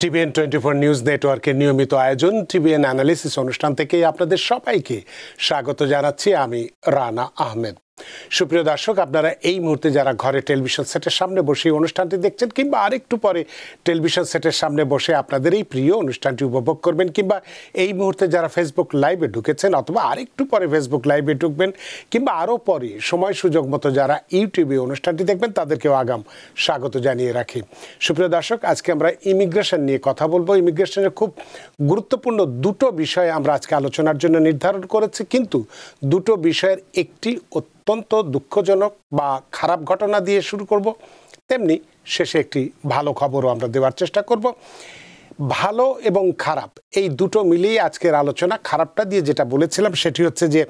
TVN 24 news নেটওয়ার্কের নিয়মিত আয়োজন টিভিএন অ্যানালিসিস অনুষ্ঠান থেকে আপনাদের সবাইকে স্বাগত জানাচ্ছি। আমি রানা আহমেদ। সুপ্রিয় দর্শক, আপনারা এই মুহূর্তে যারা ঘরে টেলিভিশন সেটের সামনে বসে অনুষ্ঠানটি দেখছেন কিংবা আরেকটু পরে টেলিভিশন সেটের সামনে বসে আপনাদের এই প্রিয় অনুষ্ঠানটি উপভোগ করবেন, কিংবা এই মুহূর্তে যারা ফেসবুক লাইভে ঢুকেছেন অথবা আরেকটু পরে ফেসবুক লাইভে ঢুকবেন, কিংবা আরও পরে সময় সুযোগ মতো যারা ইউটিউবে অনুষ্ঠানটি দেখবেন তাদেরকেও আগাম স্বাগত জানিয়ে রাখি। সুপ্রিয় দর্শক, আজকে আমরা ইমিগ্রেশন নিয়ে কথা বলবো। ইমিগ্রেশনের খুব গুরুত্বপূর্ণ দুটো বিষয় আমরা আজকে আলোচনার জন্য নির্ধারণ করেছি, কিন্তু দুটো বিষয়ের একটি অত্যন্ত দুঃখজনক বা খারাপ ঘটনা দিয়ে শুরু করব, তেমনি শেষে একটি ভালো খবরও আমরা দেওয়ার চেষ্টা করব। ভালো এবং খারাপ এই দুটো মিলিয়ে আজকের আলোচনা। খারাপটা দিয়ে যেটা বলেছিলাম সেটি হচ্ছে যে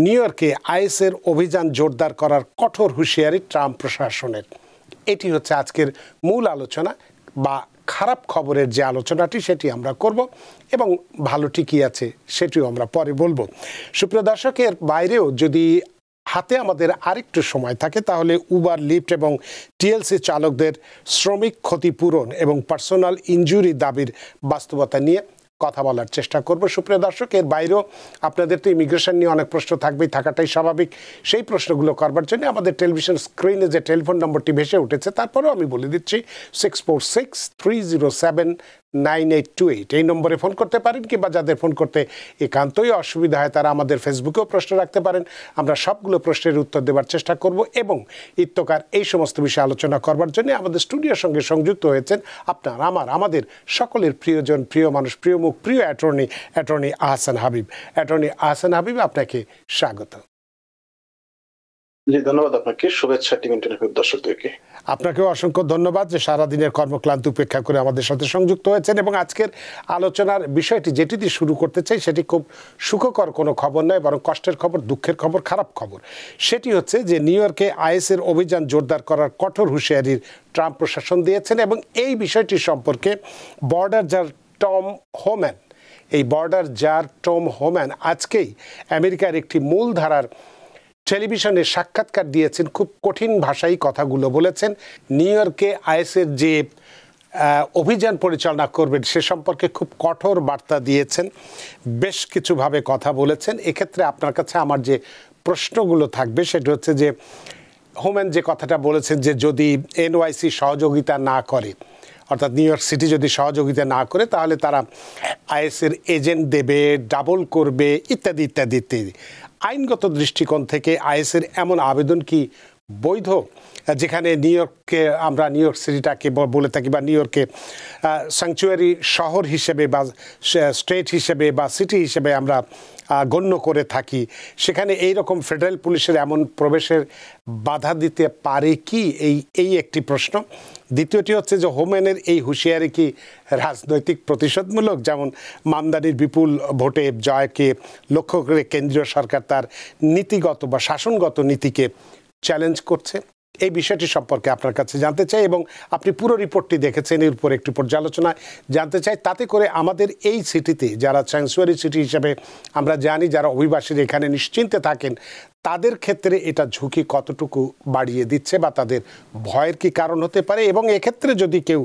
নিউ ইয়র্কে আইএসের অভিযান জোরদার করার কঠোর হুঁশিয়ারি ট্রাম্প প্রশাসনের। এটি হচ্ছে আজকের মূল আলোচনা, বা খারাপ খবরের যে আলোচনাটি সেটি আমরা করব, এবং ভালোটি কী আছে সেটিও আমরা পরে বলবো। সুপ্রিয় দর্শকের বাইরেও যদি হাতে আমাদের আরেকটু সময় থাকে তাহলে উবার, লিফট এবং টিএলসি চালকদের শ্রমিক ক্ষতিপূরণ এবং পার্সোনাল ইনজুরি দাবির বাস্তবতা নিয়ে কথা বলার চেষ্টা করব। সুপ্রিয় দর্শক, এর বাইরেও আপনাদের তো ইমিগ্রেশন নিয়ে অনেক প্রশ্ন থাকবেই, থাকাটাই স্বাভাবিক। সেই প্রশ্নগুলো করবার জন্য আমাদের টেলিভিশন স্ক্রিনে যে টেলিফোন নম্বরটি ভেসে উঠেছে, তারপরেও আমি বলে দিচ্ছি 646-307-9828 এই নম্বরে ফোন করতে পারেন, কিংবা যাদের ফোন করতে একান্তই অসুবিধা হয় তারা আমাদের ফেসবুকেও প্রশ্ন রাখতে পারেন। আমরা সবগুলো প্রশ্নের উত্তর দেওয়ার চেষ্টা করব, এবং ইত্যকার এই সমস্ত বিষয়ে আলোচনা করবার জন্য আমাদের স্টুডিওর সঙ্গে সংযুক্ত হয়েছেন আপনার, আমাদের সকলের প্রিয়জন, প্রিয় মানুষ, প্রিয় মুখ, প্রিয় অ্যাটর্নি আহসান হাবিব। অ্যাটর্নি আহসান হাবিব, আপনাকে স্বাগত। জি, ধন্যবাদ আপনাকে। শুভেচ্ছা টিভি দর্শকদেরকে। আপনাকেও অসংখ্য ধন্যবাদ যে সারাদিনের কর্মক্লান্তি উপেক্ষা করে আমাদের সাথে সংযুক্ত হয়েছেন। এবং আজকের আলোচনার বিষয়টি যেটি দিয়ে শুরু করতে চাই সেটি খুব সুখকর কোনো খবর নয়, বরং কষ্টের খবর, দুঃখের খবর, খারাপ খবর। সেটি হচ্ছে যে নিউ ইয়র্কে আইএসের অভিযান জোরদার করার কঠোর হুঁশিয়ারির ট্রাম্প প্রশাসন দিয়েছেন, এবং এই বিষয়টি সম্পর্কে border czar Tom Homan, Tom Homan আজকেই আমেরিকার একটি মূলধারার টেলিভিশনে সাক্ষাৎকার দিয়েছেন। খুব কঠিন ভাষায় কথাগুলো বলেছেন। নিউ ইয়র্কে আইএসের যে অভিযান পরিচালনা করবেন সে সম্পর্কে খুব কঠোর বার্তা দিয়েছেন, বেশ কিছুভাবে কথা বলেছেন। এক্ষেত্রে আপনার কাছে আমার যে প্রশ্নগুলো থাকবে সেটা হচ্ছে যে হোম্যান যে কথাটা বলেছেন যে যদি এনওয়াইসি সহযোগিতা না করে, অর্থাৎ নিউ ইয়র্ক সিটি যদি সহযোগিতা না করে, তাহলে তারা আইএসের এজেন্ট দেবে, ডাবল করবে, ইত্যাদি ইত্যাদি ইত্যাদি। আইনগত দৃষ্টিকোণ থেকে আইএসের এমন আবেদন কি বৈধ? যেখানে নিউ ইয়র্ককে আমরা, নিউ ইয়র্ক সিটিটাকে বলে থাকি বা নিউ ইয়র্কে স্যাংচুয়ারি শহর হিসেবে বা স্টেট হিসেবে বা সিটি হিসেবে আমরা গণ্য করে থাকি, সেখানে এই রকম ফেডারেল পুলিশের এমন প্রবেশের বাধা দিতে পারে কি? এই একটি প্রশ্ন। দ্বিতীয়টি হচ্ছে যে হোম্যানের এই হুঁশিয়ারি কি রাজনৈতিক প্রতিশোধমূলক? যেমন মামদানির বিপুল ভোটে জয়কে লক্ষ্য করে কেন্দ্রীয় সরকার তার নীতিগত বা শাসনগত নীতিকে চ্যালেঞ্জ করছে। এই বিষয়টি সম্পর্কে আপনার কাছে জানতে চাই, এবং আপনি পুরো রিপোর্টটি দেখেছেন, এর উপর একটু পর্যালোচনা জানতে চাই। তাতে করে আমাদের এই সিটিতে যারা স্যাংচুয়ারি সিটি হিসেবে আমরা জানি, যারা অভিবাসীরা এখানে নিশ্চিন্তে থাকেন, তাদের ক্ষেত্রে এটা ঝুঁকি কতটুকু বাড়িয়ে দিচ্ছে বা তাদের ভয়ের কি কারণ হতে পারে, এবং এক্ষেত্রে যদি কেউ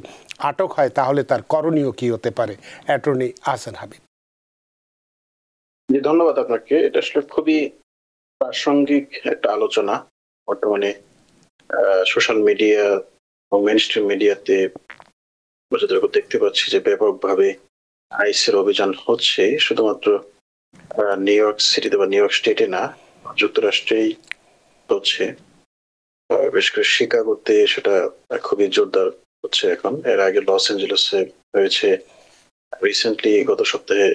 আটক হয় তাহলে তার করণীয় কি হতে পারে? অ্যাটর্নি আহসান হাবিব। জি, ধন্যবাদ আপনাকে। এটা আসলে খুবই প্রাসঙ্গিক একটা আলোচনা। বর্তমানে সোশ্যাল মিডিয়া ও মেইনস্ট্রিম মিডিয়াতে দেখতে পাচ্ছি যে ব্যাপকভাবে আইএসের অভিযান হচ্ছে, শুধুমাত্র নিউ ইয়র্ক সিটিতে বা নিউ ইয়র্ক স্টেটে না, যুক্তরাষ্ট্রেই হচ্ছে। বিশেষ করে শিকাগোতে সেটা খুবই জোরদার হচ্ছে এখন। এর আগে লস অ্যাঞ্জেলেসে হয়েছে, রিসেন্টলি গত সপ্তাহে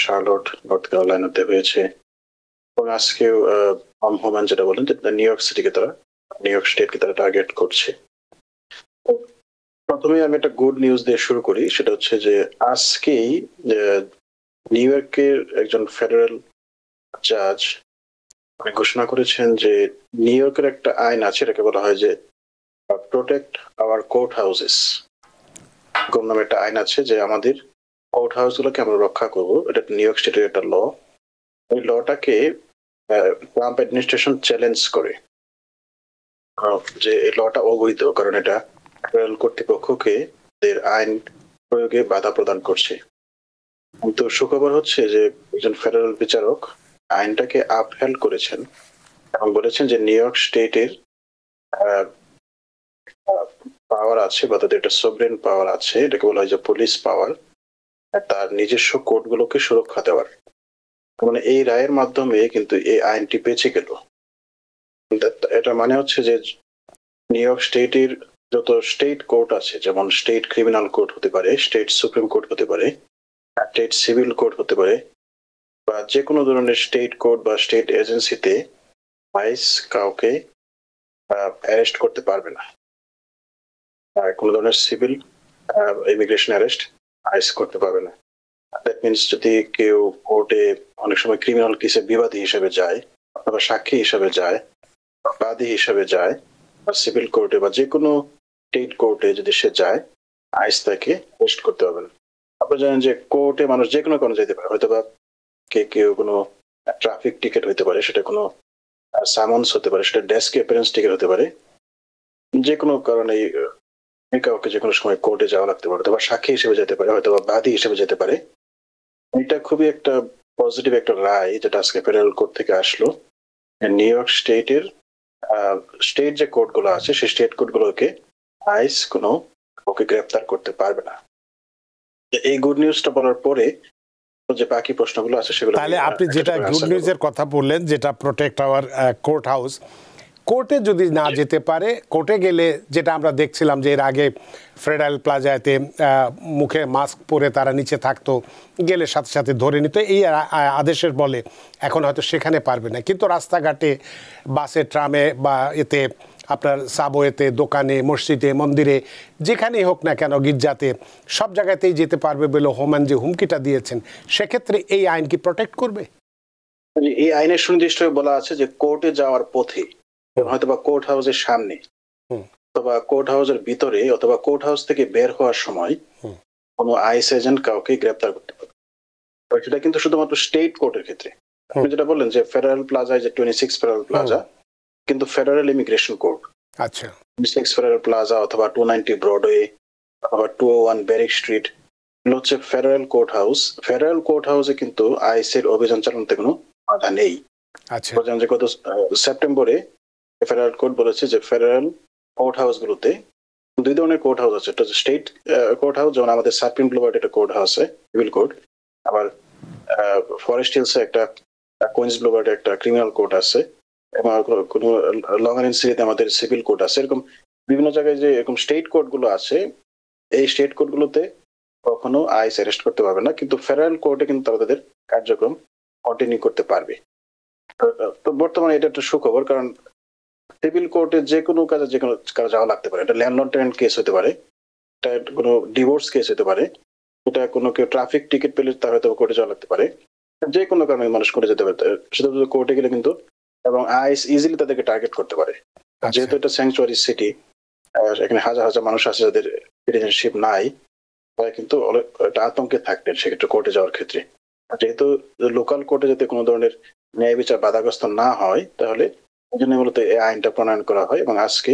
শার্লট, নর্থ ক্যারোলাইনাতে হয়েছে, এবং আজকেও হোম্যান যেটা বলেন যে নিউ ইয়র্ক সিটিকে তারা, নিউ ইয়র্ক স্টেটকে তারা টার্গেট করছে। প্রথমে আমি একটা গুড নিউজ দিয়ে শুরু করি। সেটা হচ্ছে যে আজকেই নিউ ইয়র্কের একজন ফেডারেল জাজ ঘোষণা করেছেন যে নিউ ইয়র্কের একটা আইন আছে, এটাকে বলা হয় যে প্রোটেক্ট আওয়ার কোর্ট হাউসেস নামে একটা আইন আছে, যে আমাদের কোর্ট হাউস গুলোকে আমরা রক্ষা করবো। এটা নিউ ইয়র্ক স্টেটের একটা ল। ওই লটাকে ট্রাম্প অ্যাডমিনিস্ট্রেশন চ্যালেঞ্জ করে যে এই লটা অবৈধ, কারণ এটা ফেডারেল কর্তৃপক্ষকে এর আইন প্রয়োগে বাধা প্রদান করছে। কিন্তু সুখবর হচ্ছে যে একজন ফেডারেল বিচারক আইনটাকে আপহেল্ড করেছেন এবং বলেছেন যে নিউ ইয়র্ক স্টেটের পাওয়ার আছে বা তাদের একটা সোভরেন পাওয়ার আছে, এটাকে বলা হয় যে পুলিশ পাওয়ার, তার নিজস্ব কোর্টগুলোকে সুরক্ষা দেওয়ার। মানে এই রায়ের মাধ্যমে কিন্তু এই আইনটি বেঁচে গেল। এটা মানে হচ্ছে যে নিউ ইয়র্ক স্টেটের যত স্টেট কোর্ট আছে, যেমন স্টেট ক্রিমিনাল কোর্ট হতে পারে, স্টেট সুপ্রিম কোর্ট হতে পারে, স্টেট সিভিল কোর্ট হতে পারে, বা যে কোনো ধরনের স্টেট কোর্ট বা স্টেট এজেন্সিতে আইস কাউকে অ্যারেস্ট করতে পারবে না। কোনো ধরনের সিভিল ইমিগ্রেশন অ্যারেস্ট আইস করতে পারবে না। দ্যাট মিনস যদি কেউ কোর্টে অনেক সময় ক্রিমিনাল কেসে বিবাদী হিসেবে যায় অথবা সাক্ষী হিসেবে যায়, বাদী হিসেবে যায়, বা সিভিল কোর্টে বা যে কোনো স্টেট কোর্টে যদি সে যায়, আইস তাকে অ্যারেস্ট করতে পারবে না। আপনারা জানেন যে কোর্টে মানুষ যে কোনো কারণে যেতে পারে, হয়তো বা কেউ কোনো ট্রাফিক টিকিট হতে পারে, সেটা কোনো সামন্স হতে পারে, সেটা ডেস্ক অ্যাপিয়ারেন্স টিকিট হতে পারে, যে কোনো কারণে কাউকে যে কোনো সময় কোর্টে যাওয়া লাগতে পারে, অথবা সাক্ষী হিসেবে যেতে পারে, হয়তো বা বাদী হিসেবে যেতে পারে। এটা খুবই একটা পজিটিভ একটা রায় যেটা আজকে ফেডারেল কোর্ট থেকে আসলো। নিউ ইয়র্ক স্টেটের স্টেট যে কোর্ট গুলো আছে সেই স্টেট কোর্ট গুলোকে আইস কোনো ওকে গ্রেপ্তার করতে পারবে না। এই গুড নিউজটা বলার পরে যে বাকি প্রশ্নগুলো আছে সেগুলো তাহলে আপনি যেটা গুড নিউজের কথা বললেন, যেটা প্রোটেক্ট আওয়ার কোর্ট হাউস, কোর্টে যদি না যেতে পারে, কোর্টে গেলে যেটা আমরা দেখছিলাম যে এর আগে ফেডারেল প্লাজাতে মুখে মাস্ক পরে তারা নিচে থাকতো, গেলে সাথে সাথে ধরে নিত, এই আদেশের বলে এখন হয়তো সেখানে পারবে না, কিন্তু রাস্তাঘাটে, বাসে, ট্রামে বা এতে আপনার সাবওয়েতে, দোকানে, মসজিদে, মন্দিরে, যেখানেই হোক না কেন, গির্জাতে, সব জায়গাতেই যেতে পারবে বলে হোমান যে হুমকিটা দিয়েছেন, সেক্ষেত্রে এই আইন কি প্রোটেক্ট করবে? এই আইনের সুনির্দিষ্ট বলা আছে যে কোর্টে যাওয়ার পথে, হয়তোবা কোর্ট হাউসের সামনে অথবা কোর্ট হাউসের ভিতরে অথবা কোর্ট হাউস থেকে বের হওয়ার সময় কোনো আইস এজেন্ট কাউকে গ্রেপ্তার করতে পারবে। সেটা কিন্তু শুধুমাত্র স্টেট কোর্টের ক্ষেত্রে। আপনি যেটা বললেন যে ফেডারেল প্লাজা, যে 26 ফেডারেল প্লাজা কিন্তু ফেডারেল ইমিগ্রেশন কোর্ট। আচ্ছা, 26 ফেডারেল প্লাজা অথবা 290 ব্রডওয়ে অথবা 201 ব্যারিক স্ট্রিট হচ্ছে federal court house. Federal court হাউসে কিন্তু আইসের অভিযান চালানোতে কোনো বাধা নেই। আচ্ছা, যে গত সেপ্টেম্বরে ফেডারেল কোর্ট বলেছে যে ফেডারেল কোর্ট হাউস গুলোতে দুই ধরনের কোর্ট হাউস আছে। একটা স্টেট কোর্ট হাউস, যেমন আমাদের সার্পিন ব্লুবার্ড একটা কোর্ট হাউস আছে, সিভিল কোর্ট, আবার ফরেস্ট হিলসে একটা, কুইন্স ব্লুবার্ডে একটা ক্রিমিনাল কোর্ট আছে, এবং কোনো লং আইল্যান্ড সিটিতে আমাদের সিভিল কোর্ট আছে। এরকম বিভিন্ন জায়গায় যে এরকম স্টেট কোর্ট গুলো আছে, এই স্টেট কোর্ট গুলোতে কখনো আইস অ্যারেস্ট করতে পারবে না, কিন্তু ফেডারেল কোর্টে কিন্তু তারা তাদের কার্যক্রম কন্টিনিউ করতে পারবে। তো বর্তমানে এটা একটা সুখবর, কারণ সিভিল কোর্টে যে কোনো কাজে যে কোনো কাজ যাওয়া লাগতে পারে। এটা ল্যান্ডলর্ড টেনেন্ট কেস হতে পারে, এটা কোনো ডিভোর্স কেস হতে পারে, এটা কোনো কেউ ট্রাফিক টিকিট পেলে তার হয়তো কোর্টে যাওয়া লাগতে পারে, যে কোনো কারণে মানুষ কোর্টে যেতে পারে। সেটা কোর্টে গেলে কিন্তু এবং আইস ইজিলি তাদেরকে টার্গেট করতে পারে। যেহেতু এটা স্যাংচুয়ারি সিটি, এখানে হাজার হাজার মানুষ আছে যাদের সিটিজেনশিপ নাই, তারা কিন্তু একটা আতঙ্কে থাকতেন সেক্ষেত্রে কোর্টে যাওয়ার ক্ষেত্রে। যেহেতু লোকাল কোর্টে যাতে কোনো ধরনের ন্যায় বিচার বাধাগ্রস্ত না হয়, তাহলে এই জন্য মূলত এই আইনটা প্রণয়ন করা হয়, এবং আজকে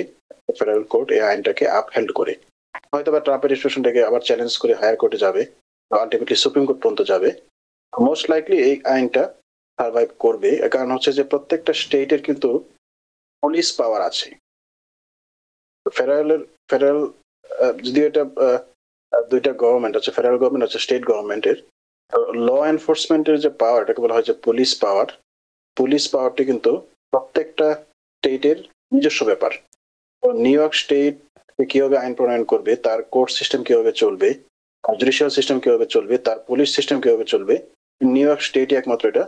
ফেডারেল কোর্ট এই আইনটাকে আপহেল্ড করে, হয়তো বা ট্রাম্পের ডিসিশনটাকে আবার চ্যালেঞ্জ করে হায়ার কোর্টে যাবে, আলটিমেটলি সুপ্রিম কোর্ট পর্যন্ত যাবে। মোস্ট লাইকলি এই আইনটা সার্ভাইভ করবে, কারণ হচ্ছে যে প্রত্যেকটা স্টেটের কিন্তু পুলিশ পাওয়ার আছে। ফেডারেল যদিও এটা দুইটা গভর্নমেন্ট আছে, ফেডারেল গভর্নমেন্ট আছে, স্টেট গভর্নমেন্টের ল এনফোর্সমেন্টের যে পাওয়ার, এটাকে বলা হয় যে পুলিশ পাওয়ার। পুলিশ পাওয়ারটি কিন্তু প্রত্যেকটা স্টেটের নিজস্ব ব্যাপার। নিউ ইয়র্ক স্টেট কিভাবে আইন প্রণয়ন করবে, তার কোর্ট সিস্টেম কিভাবে চলবে, তার জুডিশিয়াল সিস্টেম কিভাবে চলবে, তার পুলিশ সিস্টেম কিভাবে চলবে, নিউ ইয়র্ক স্টেটই একমাত্র এটা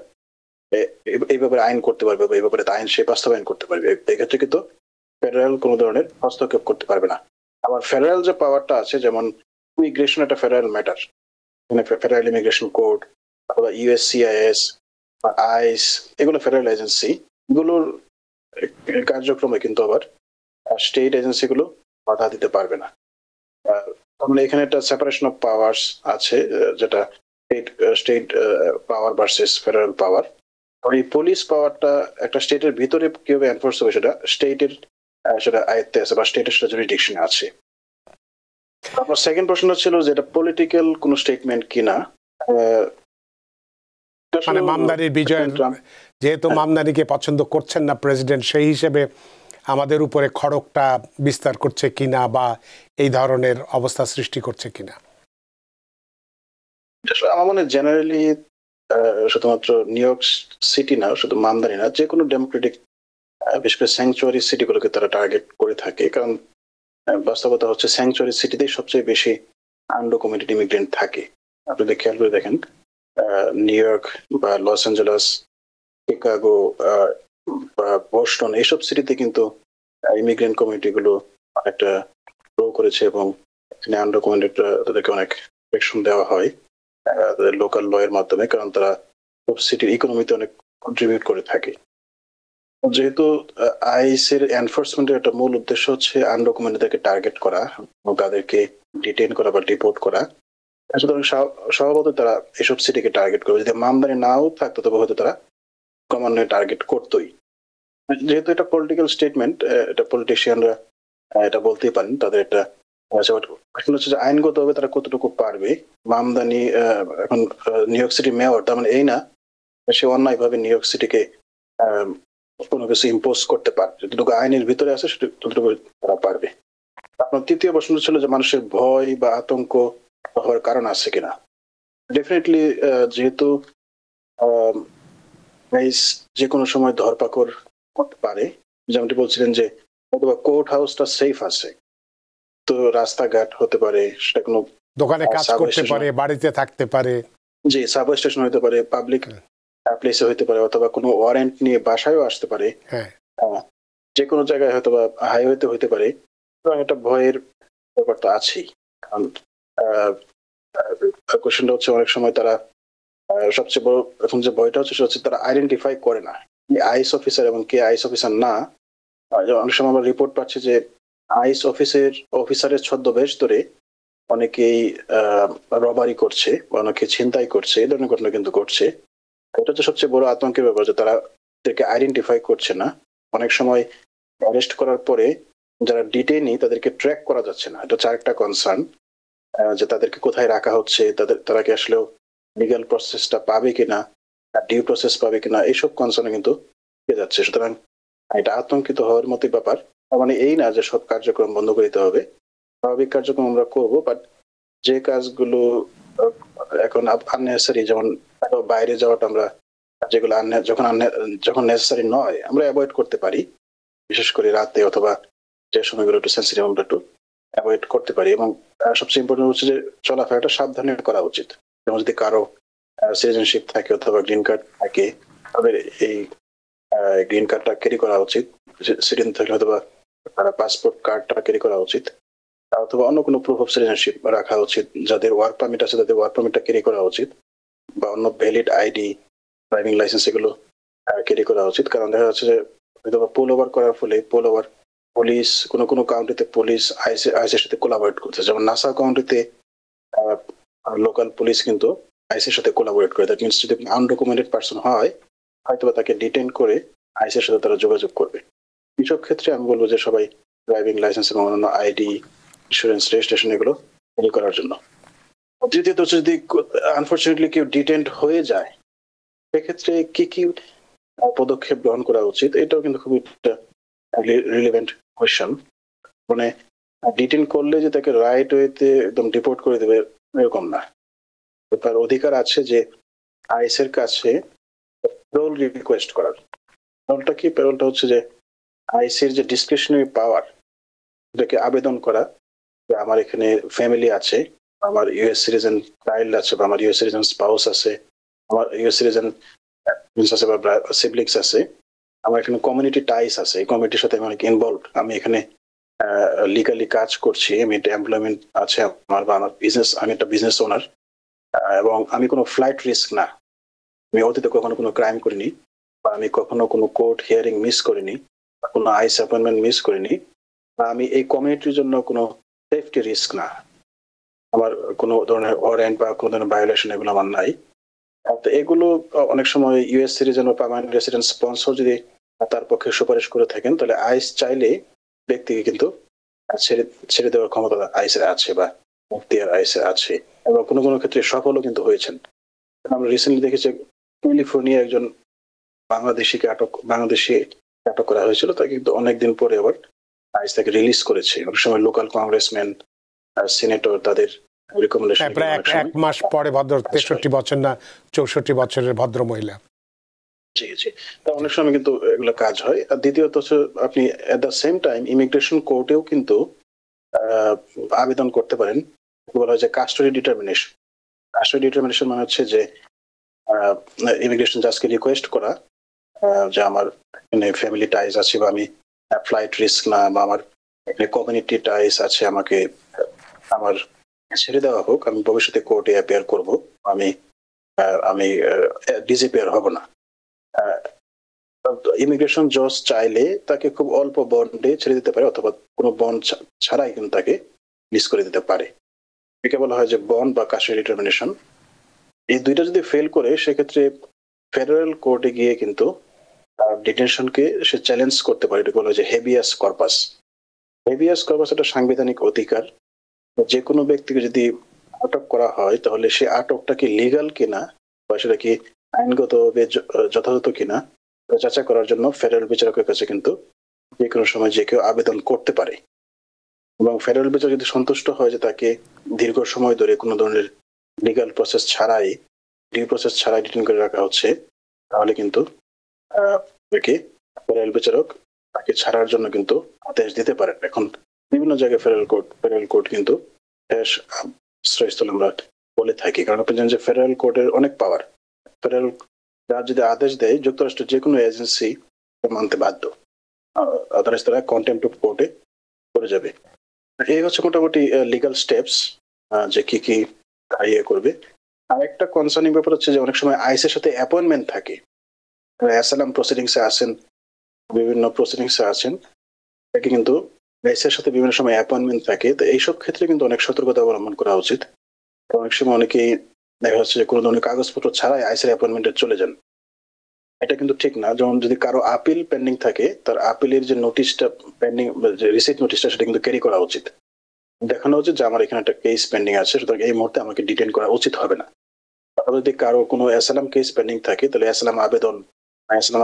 এই ব্যাপারে আইন করতে পারবে, বা এই ব্যাপারে আইন সে বাস্তবায়ন করতে পারবে। এক্ষেত্রে কিন্তু ফেডারেল কোনো ধরনের হস্তক্ষেপ করতে পারবে না। আবার ফেডারেল যে পাওয়ারটা আছে, যেমন ইমিগ্রেশন একটা federal matter, federal immigration code অথবা ইউএসসিআইএস বা আইস, এগুলো ফেডারেল এজেন্সি, এগুলোর কার্যক্রমে কিন্তু আবার স্টেট এজেন্সি গুলো বাধা দিতে পারবে না। তাহলে এখানে একটা সেপারেশন অফ পাওয়ার্স আছে, যেটা স্টেট পাওয়ার ভার্সেস ফেডারেল পাওয়ার। এই পুলিশ পাওয়ারটা একটা স্টেটের ভিতরে কিভাবে এনফোর্স হবে সেটা স্টেটের সেটা আয়ত্তে আছে, বা স্টেটের সেটা জুরিডিকশনে আছে। আপনার সেকেন্ড প্রশ্ন ছিল যে এটা পলিটিক্যাল কোন স্টেটমেন্ট কিনা। আহ, মানে মামদানির বিজয়ের, যেহেতু মামদানিকে পছন্দ করছেন না প্রেসিডেন্ট, সেই হিসেবে আমাদের উপরে খড়গটা বিস্তার করছে কিনা বা এই ধরনের অবস্থা সৃষ্টি করছে কিনা। আমার মনে হয় জেনারেলি শুধুমাত্র নিউ ইয়র্ক সিটি না, শুধু মামদানি না, যে কোনো ডেমোক্রেটিক বিশেষ করে স্যাংচুয়ারি সিটিগুলোকে তারা টার্গেট করে থাকে। কারণ বাস্তবতা হচ্ছে স্যাংচুয়ারি সিটিতেই সবচেয়ে বেশি আনডকুমেন্টেড ইমিগ্রেন্ট থাকে। আপনি যদি খেয়াল করে দেখেন নিউ ইয়র্ক বা লস অ্যাঞ্জেলাস, শিকাগো বা বোস্টন, এইসব সিটিতে কিন্তু ইমিগ্রেন্ট কমিউনিটি গুলো অনেকটা গ্রো করেছে এবং এখানে আনডকুমেন্টেড তাদেরকে অনেক প্রোটেকশন দেওয়া হয় তাদের লোকাল ল এর মাধ্যমে, কারণ তারা সব সিটির ইকোনমিতে অনেক কন্ট্রিবিউট করে থাকে। যেহেতু আইস এর এনফোর্সমেন্টের একটা মূল উদ্দেশ্য হচ্ছে আনডকুমেন্টেডদেরকে টার্গেট করা এবং তাদেরকে ডিটেইন করা বা ডিপোর্ট করা, সুতরাং স্বভাবত তারা এসব সিটিকে টার্গেট করবে। যদি মামদানি নাও থাকতো তবে হয়তো তারা ক্রমান্বয়ে টার্গেট করতোই। যেহেতু এটা পলিটিক্যাল স্টেটমেন্ট, এটা পলিটিশিয়ানরা এটা বলতেই পারেন, তাদের একটা এখন হচ্ছে যে আইনগতভাবে তারা কতটুকু পারবে। মামদানি এখন নিউ ইয়র্ক সিটি মেয়র, তার মানে এই না সে অন্যায়ভাবে নিউ ইয়র্ক সিটিকে কোনো কিছু ইম্পোজ করতে পারবে। যতটুকু আইনের ভিতরে আছে ততটুকু তারা পারবে। আপনার তৃতীয় প্রশ্ন ছিল যে মানুষের ভয় বা আতঙ্ক হওয়ার কারণ আছে কিনা। ডেফিনেটলি যেহেতু যে কোনো সময় ধরপাকড় করতে পারে, যেমনটি বলছিলেন যে অথবা কোর্ট হাউসটা সেফ আছে, তো রাস্তাঘাট হতে পারে, সেটা কোনো দোকানে কাজ করতে পারে, বাড়িতে থাকতে পারে, জি সাবওয়ে স্টেশন হতে পারে, পাবলিক প্লেসে হতে পারে, অথবা কোনো ওয়ারেন্ট নিয়ে বাসায়ও আসতে পারে, যে কোনো জায়গায় হয়তো বা হাইওয়েতে হতে পারে। একটা ভয়ের ব্যাপার তো আছেই। কারণ কোশ্চেনটা হচ্ছে অনেক সময় তারা সবচেয়ে বড় এখন যে ভয়টা হচ্ছে সেটা হচ্ছে তারা আইডেন্টিফাই করে না আইস অফিসার এবং কে আইস অফিসার না। অনেক সময় আমরা রিপোর্ট পাচ্ছি যে আইস অফিসারের ছদ্মবেশ ধরে অনেকেই রবারি করছে বা অনেকে ছিনতাই করছে, এই ধরনের ঘটনা কিন্তু ঘটছে। এটা হচ্ছে সবচেয়ে বড় আতঙ্কের ব্যাপার যে তারা তাদেরকে আইডেন্টিফাই করছে না। অনেক সময় অ্যারেস্ট করার পরে যারা ডিটেইনি তাদেরকে ট্র্যাক করা যাচ্ছে না। এটা হচ্ছে আরেকটা কনসার্ন, যে তাদেরকে কোথায় রাখা হচ্ছে, তারা কি আসলেও লিগ্যাল প্রসেসটা পাবে কিনা, ডিউ প্রসেস পাবে কিনা, এইসব কনসার্ন কিন্তু যাচ্ছে। সুতরাং এটা আতঙ্কিত হওয়ার মতো ব্যাপার। মানে এই না যে সব কার্যক্রম বন্ধ করে দিতে হবে, স্বাভাবিক কার্যক্রম আমরা করবো, বাট যে কাজগুলো এখন আননেসেসারি, যেমন বাইরে যাওয়াটা আমরা যেগুলো যখন নেসেসারি নয় আমরা অ্যাভয়েড করতে পারি, বিশেষ করে রাতে অথবা যে সময়গুলো একটু সেন্সিটিভ আমরা একটু অ্যাভয়েড করতে পারি। এবং সবচেয়ে ইম্পর্টেন্ট হচ্ছে যে চলাফেরাটা সাবধানে করা উচিত। যেমন যদি কারো সিটিজেনশিপ থাকে অথবা গ্রিন কার্ড থাকে, তাদের এই গ্রিন কার্ডটা ক্যারি করা উচিত। সিটিজেন থাকলে অথবা তারা পাসপোর্ট কার্ডটা ক্যারি করা উচিত, অথবা অন্য কোনো প্রুফ অফ সিটিজেনশিপ রাখা উচিত। যাদের ওয়ার্ক পারমিট আছে তাদের ওয়ার্ক পারমিটটা ক্যারি করা উচিত, বা অন্য ভ্যালিড আইডি, ড্রাইভিং লাইসেন্স এগুলো ক্যারি করা উচিত। কারণ দেখা যাচ্ছে যে পুল ওভার করার ফলে পুলিশ কোনো কাউন্টিতে পুলিশ আইসির সাথে কোলাবরেট করছে, যেমন নাসা কাউন্টিতে লোকাল পুলিশ কিন্তু আইসির সাথে কোলাবরেট করে। দ্যাট মিনস যদি আনডকুমেন্টেড পার্সন হয় হয়তো তাকে ডিটেইন করে আইসির সাথে তারা যোগাযোগ করবে। এইসব ক্ষেত্রে আমি বলবো যে সবাই ড্রাইভিং লাইসেন্স এবং অন্যান্য আইডি, ইন্স্যুরেন্স, রেজিস্ট্রেশন এগুলো ক্যারি করার জন্য। দ্বিতীয়ত হচ্ছে যদি আনফরচুনেটলি কেউ ডিটেইনড হয়ে যায় সেক্ষেত্রে কি কি পদক্ষেপ গ্রহণ করা উচিত, এটাও কিন্তু খুবই একটা রিলেভেন্ট কোয়েশ্চেন। মানে ডিটেইন করলে যে তাকে রাইট ওয়েতে একদম ডিপোর্ট করে দেবে এরকম না। তার অধিকার আছে যে আইসের কাছে প্যারোল রিকোয়েস্ট করার। প্যারোলটা কি? প্যারোলটা হচ্ছে যে আইসির যে ডিসক্রিশনারি পাওয়ার, এটাকে আবেদন করা যে আমার এখানে ফ্যামিলি আছে, আমার ইউএস সিটিজেন চাইল্ড আছে, বা আমার ইউএস সিটিজেন স্পাউস আছে, আমার ইউএস সিটিজেন আছে বা সিবলিংস আছে, আমার এখানে কমিউনিটি টাইস আছে, এই কমিউনিটির সাথে আমি অনেক ইনভলভ, আমি এখানে লিগালি কাজ করছি, আমি একটা এমপ্লয়মেন্ট আছে আমার, বা আমার বিজনেস, আমি একটা বিজনেস ওনার, এবং আমি কোনো ফ্লাইট রিস্ক না, আমি অতীতে কখনো কোনো ক্রাইম করিনি, বা আমি কখনো কোনো কোর্ট হিয়ারিং মিস করিনি, কোনো আইস অ্যাপয়েন্টমেন্ট মিস করিনি, বা আমি এই কমিউনিটির জন্য কোনো সেফটি রিস্ক না, আমার কোনো ধরনের ওয়ারেন্ট বা কোনো ধরনের ভায়োলেশন এগুলো আমার নাই। তো এগুলো অনেক সময় ইউএস সিটিজেন বা পার্মানেন্ট রেসিডেন্ট স্পন্সর যদি তার পক্ষে সুপারিশ করে থাকেন, তাহলে আইস চাইলে ব্যক্তিকে কিন্তু ছেড়ে ছেড়ে দেওয়ার ক্ষমতা আইসের আছে বা মুক্তিয়ার আইসের আছে, এবং কোনো কোনো ক্ষেত্রে সফলও কিন্তু হয়েছেন। আমরা রিসেন্টলি দেখেছি ক্যালিফোর্নিয়া একজন বাংলাদেশি আটক করা হয়েছিল, তাকে কিন্তু অনেকদিন পরে আবার আইস তাকে রিলিজ করেছে। অনেক সময় লোকাল কংগ্রেসম্যান আর সিনেটর তাদের রিকমেন্ডেশন প্রায় এক মাস পরে ভদ্র 63 বছর না 64 বছরের ভদ্র মহিলা। জি জি, তা অনেক সময় কিন্তু এগুলো কাজ হয়। আর দ্বিতীয়ত হচ্ছে আপনি at the same time immigration কোর্টেও কিন্তু আবেদন করতে পারেন, বলা হয় যে কাস্টডি ডিটারমিনেশন। কাস্টডি ডিটারমিনেশন মানে হচ্ছে যে ইমিগ্রেশন জাজকে রিকোয়েস্ট করা যে আমার এখানে ফ্যামিলি টাইজ আছে, বা আমি ফ্লাইট রিস্ক না, বা আমার এখানে কমিউনিটি টাইজ আছে, আমাকে আমার ছেড়ে দেওয়া হোক, আমি ভবিষ্যতে কোর্টে অ্যাপিয়ার করব, আমি আমি ডিজিপিয়ার হব না। ইমিগ্রেশন জজ চাইলে তাকে খুব অল্প বন্ডে ছেড়ে দিতে পারে, অথবা কোনো বন্ড ছাড়াই কিন্তু তাকে রিলিজ করে দিতে পারে। একে বলা হয় যে বন্ড বা কাস্টডি ডিটারমিনেশন। এই দুইটা যদি ফেল করে, সেক্ষেত্রে ফেডারেল কোর্টে গিয়ে কিন্তু ডিটেনশনকে সে চ্যালেঞ্জ করতে পারে। এটা বলা হয় যে হেবিয়াস কর্পাস। হেবিয়াস কর্পাস একটা সাংবিধানিক অধিকার। যে কোনো ব্যক্তিকে যদি আটক করা হয়, তাহলে সে আটকটা কি লিগাল কিনা বা সেটা কি আইনগতভাবে যথাযথ কিনা যাচাই করার জন্য ফেডারেল বিচারকের কাছে কিন্তু যে কোনো সময় যে কেউ আবেদন করতে পারে। এবং ফেডারেল বিচারক যদি সন্তুষ্ট হয় যে তাকে দীর্ঘ সময় ধরে কোনো ধরনের লিগাল প্রসেস ছাড়াই, ডিউ প্রসেস ছাড়াই ডিটেইন করে রাখা হচ্ছে, তাহলে কিন্তু তাকে ফেডারেল বিচারক তাকে ছাড়ার জন্য কিন্তু আদেশ দিতে পারেন। এখন বিভিন্ন জায়গায় ফেডারেল কোর্ট কিন্তু আশ্রয়স্থল আমরা বলে থাকি, কারণ আপনি জানেন যে ফেডারেল কোর্টের অনেক পাওয়ার। ফেডারেল জাজ যদি আদেশ দেয়, যুক্তরাষ্ট্রের যে কোনো এজেন্সি মানতে বাধ্য, আদারওয়াইজ তারা কন্টেম্পট অফ কোর্টে করে যাবে। এই হচ্ছে মোটামুটি লিগাল স্টেপস যে কি কি ইয়ে করবে। আরেকটা কনসার্নিং ব্যাপার হচ্ছে যে অনেক সময় আইসের সাথে অ্যাপয়েন্টমেন্ট থাকে, অ্যাসাইলাম প্রসিডিংসে আসেন, বিভিন্ন প্রসিডিংসে আছেন, তাকে কিন্তু আইসের সাথে বিভিন্ন সময় অ্যাপয়েন্টমেন্ট থাকে। তো এইসব ক্ষেত্রে কিন্তু অনেক সতর্কতা অবলম্বন করা উচিত। অনেক সময় অনেকেই দেখা যাচ্ছে যে কোনো ধরনের কাগজপত্র ছাড়াই আইসের অ্যাপয়েন্টমেন্টে চলে যান। এটা কিন্তু ঠিক না। যেমন যদি কারো আপিল পেন্ডিং থাকে, তার আপিলের যে নোটিশটা পেন্ডিং, যে রিসিট নোটিশটা, সেটা কিন্তু ক্যারি করা উচিত। দেখানো উচিত যে আমার এখানে একটা কেস পেন্ডিং আছে, সুতরাং এই মুহূর্তে আমাকে ডিটেইন করা উচিত হবে না। তারপর যদি কারো কোনো অ্যাসাইলাম কেস পেন্ডিং থাকে, তাহলে অ্যাসাইলাম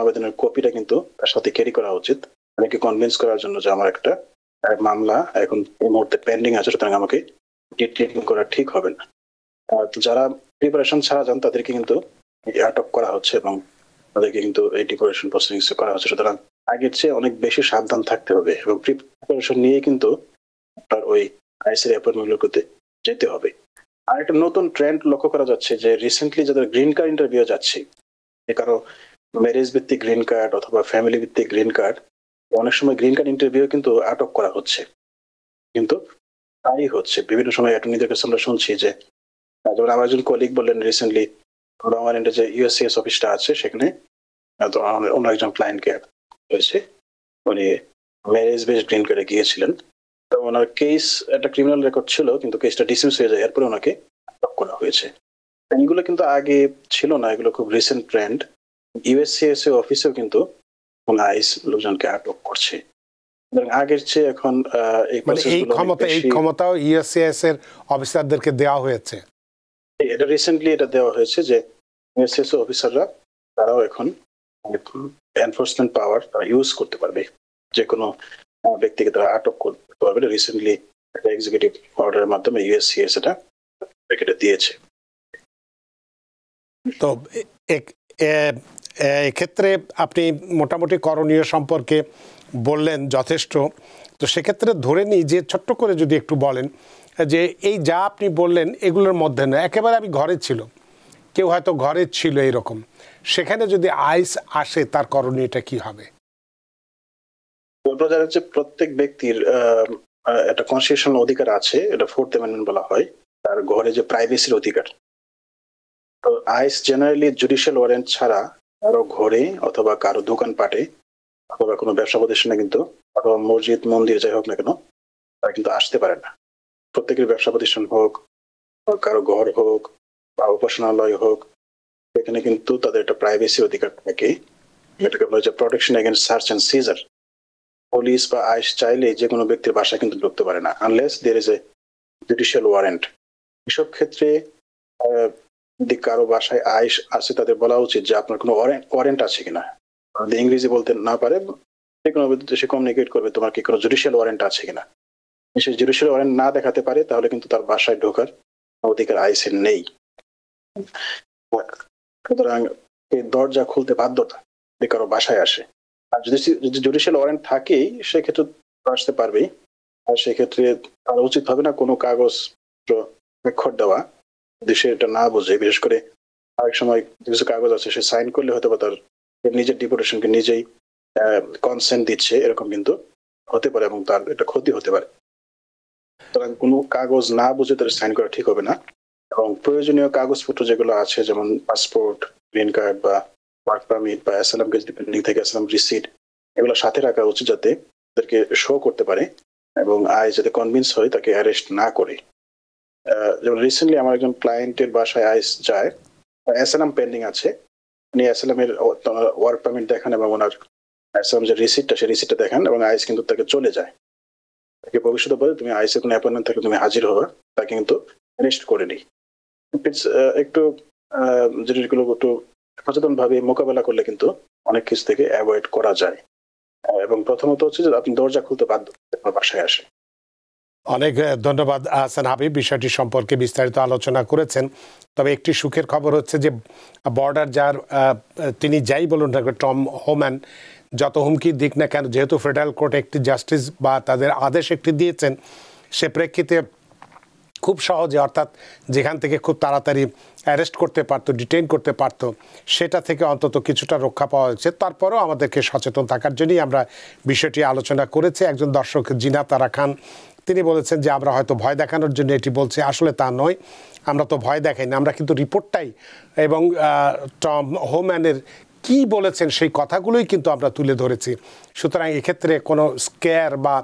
আবেদনের কপিটা কিন্তু তার সাথে ক্যারি করা উচিত, অনেকে কনভিন্স করার জন্য যে আমার একটা মামলা এখন এই মুহূর্তে পেন্ডিং আছে, সুতরাং আমাকে ডিটেইন করা ঠিক হবে না। তো যারা প্রিপারেশন ছাড়া যান, তাদেরকে কিন্তু আটক করা হচ্ছে এবং তাদেরকে কিন্তু এই ডিপোর্টেশন প্রসিডিংস করা হচ্ছে। সুতরাং আগের চেয়ে অনেক বেশি সাবধান থাকতে হবে এবং প্রিপারেশন নিয়ে কিন্তু আপনার ওই আইসির অ্যাপয়েন্টমেন্ট গুলোতে যেতে হবে। আর একটা নতুন ট্রেন্ড লক্ষ্য করা যাচ্ছে যে রিসেন্টলি যাদের গ্রিন কার্ড ইন্টারভিউ যাচ্ছে, কারো ম্যারেজ ভিত্তিক গ্রিন কার্ড অথবা ফ্যামিলি ভিত্তিক গ্রিন কার্ড, অনেক সময় গ্রিন কার্ড ইন্টারভিউ কিন্তু আটক করা হচ্ছে। কিন্তু তাই হচ্ছে বিভিন্ন সময় অ্যাটর্নিদের কাছে আমরা শুনছি যে, যেমন আমার একজন কলিগ বললেন রিসেন্টলি, রমারেন্টে যে ইউএসসিএস অফিসটা আছে, সেখানে অন্য একজন ক্লায়েন্টকে হয়েছে, উনি ম্যারেজ বেসড গ্রিন কার্ডে গিয়েছিলেন। তো ওনার কেস একটা ক্রিমিনাল রেকর্ড ছিল, কিন্তু কেসটা ডিসমিস হয়ে যায়, এরপরে ওনাকে আটক করা হয়েছে। এগুলো কিন্তু আগে ছিল না, এগুলো খুব রিসেন্ট ট্রেন্ড। ইউএসসিএস অফিসেও কিন্তু আইস লোকজনকে আটক করছে। আগের চেয়ে এখন এই ক্ষমতাও ইউএসসিএস এর অফিসারদেরকে দেওয়া হয়েছে। এটা রিসেন্টলি এটা দেওয়া হয়েছে যে ইউএসসিএস অফিসাররা তারাও এখন এনফোর্সমেন্ট পাওয়ার তারা ইউজ করতে পারবে, যে কোনো ব্যক্তিকে তারা আটক করতে পারবে। রিসেন্টলি একটা এক্সিকিউটিভ অর্ডারের মাধ্যমে ইউএসসিএস এটা দিয়েছে। তো এক্ষেত্রে আপনি মোটামুটি করণীয় সম্পর্কে বললেন যথেষ্ট। তো সেক্ষেত্রে ধরে নিই যে ছোট্ট করে যদি একটু বলেন যে এই যা আপনি বললেন এগুলোর মধ্যে না একেবারে আমি ঘরে ছিল, কেউ হয়তো ঘরে ছিল এরকম, সেখানে যদি আইস আসে তার করণীয়টা কি হবে? প্রত্যেক ব্যক্তির একটা কনস্টিটিউশনাল অধিকার আছে, এটা 4th অ্যামেন্ডমেন্ট বলা হয়, তার ঘরে যে প্রাইভেসির অধিকার। তো আইস জেনারেলি জুডিশিয়াল ওয়ারেন্ট ছাড়া কারো ঘরে অথবা কারো দোকানপাটে অথবা কোনো ব্যবসা প্রতিষ্ঠানে কিন্তু, অথবা মসজিদ মন্দির যাই হোক না কেন, তারা কিন্তু আসতে পারে না। প্রত্যেকের ব্যবসা প্রতিষ্ঠান হোক, কারো ঘর হোক বা উপাসনালয় হোক, এখানে কিন্তু তাদের একটা প্রাইভেসি অধিকার থাকে, এটাকে বলা হয় protection against search and seizure. Police বা আইস চাইলে যে কোনো ব্যক্তির বাসায় কিন্তু ঢুকতে পারে না, unless there is a judicial warrant. এসব ক্ষেত্রে যদি কারো বাসায় আইস আছে, তাদের বলা উচিত যে আপনার কোনো ওয়ারেন্ট আছে কিনা। যদি ইংরেজি বলতে না পারে, যে কোনো বিদ্যুৎ সে কমিউনিকেট করবে তোমার কি কোনো জুডিশিয়াল ওয়ারেন্ট আছে কিনা। সে জুডিশিয়াল ওয়ারেন্ট না দেখাতে পারে, তাহলে কিন্তু তার বাসায় ঢোকার অধিকার আইসের নেই। সুতরাং এই দরজা খুলতে বাধ্যতা যদি কারো বাসায় আসে। আর যদি জুডিশিয়াল ওয়ারেন্ট থাকেই, সেক্ষেত্রে আসতে পারবেই। আর সেক্ষেত্রে তার উচিত হবে না কোনো কাগজ স্বাক্ষর দেওয়া যদি সে এটা না বোঝে। বিশেষ করে অনেক সময় কিছু কাগজ আছে, সে সাইন করলে হয়তো বা তার নিজের ডিপোর্টেশনকে নিজেই কনসেন্ট দিচ্ছে, এরকম কিন্তু হতে পারে এবং তার এটা ক্ষতি হতে পারে। সুতরাং কোনো কাগজ না বুঝে তার সাইন করা ঠিক হবে না। এবং প্রয়োজনীয় কাগজপত্র যেগুলো আছে, যেমন পাসপোর্ট, গ্রিন কার্ড বা ওয়ার্ক পারমিট বা অ্যাসাইলাম কেস ডিপেন্ডিং থেকে অ্যাসাইলাম রিসিট, এগুলো সাথে রাখা উচিত, যাতে তাদেরকে শো করতে পারে এবং আই যাতে কনভিন্স হয় তাকে অ্যারেস্ট না করে। যেমন রিসেন্টলি আমার একজন ক্লায়েন্টের বাসায় আইস যায়, অ্যাসাইলাম পেন্ডিং আছে, উনি অ্যাসাইলামের ওয়ার্ক পারমিট দেখান এবং ওনার অ্যাসাইলাম যে রিসিটটা, সেই রিসিটটা দেখান এবং আইস কিন্তু তাকে চলে যায়। তাকে ভবিষ্যতে বলে তুমি আইসে কোনো অ্যাপয়েন্টমেন্ট থাকলে তুমি হাজির হওয়া, তাকে কিন্তু অ্যারেস্ট করে নি। একটু জিনিসগুলো একটু সচেতন ভাবে মোকাবেলা করলে কিন্তু অনেক কিছু থেকে অ্যাভয়েড করা যায়। এবং প্রথমত হচ্ছে যে আপনি দরজা খুলতে বাধ্য আপনার বাসায় আসে। অনেক ধন্যবাদ আহসান হাবিব, বিষয়টি সম্পর্কে বিস্তারিত আলোচনা করেছেন। তবে একটি সুখের খবর হচ্ছে যে বর্ডার যার তিনি যাই বলুন না, টম হোম্যান যত হুমকি দিক না কেন, যেহেতু ফেডারেল কোর্ট একটি জাস্টিস বা তাদের আদেশ একটি দিয়েছেন, সে প্রেক্ষিতে খুব সহজে, অর্থাৎ যেখান থেকে খুব তাড়াতাড়ি অ্যারেস্ট করতে পারতো, ডিটেইন করতে পারতো, সেটা থেকে অন্তত কিছুটা রক্ষা পাওয়া হয়েছে। তারপরেও আমাদেরকে সচেতন থাকার জন্যই আমরা বিষয়টি আলোচনা করেছি। একজন দর্শক জিনা তারা খান, তিনি বলেছেন যে আমরা হয়তো ভয় দেখানোর জন্য এটি বলছি, আসলে তা নয়, আমরা তো ভয় দেখাই না, আমরা কিন্তু রিপোর্টটাই এবং টম হোম্যানের কি বলেছেন সেই কথাগুলোই কিন্তু আমরা তুলে ধরেছি। সুতরাং এক্ষেত্রে কোনো স্কেয়ার বা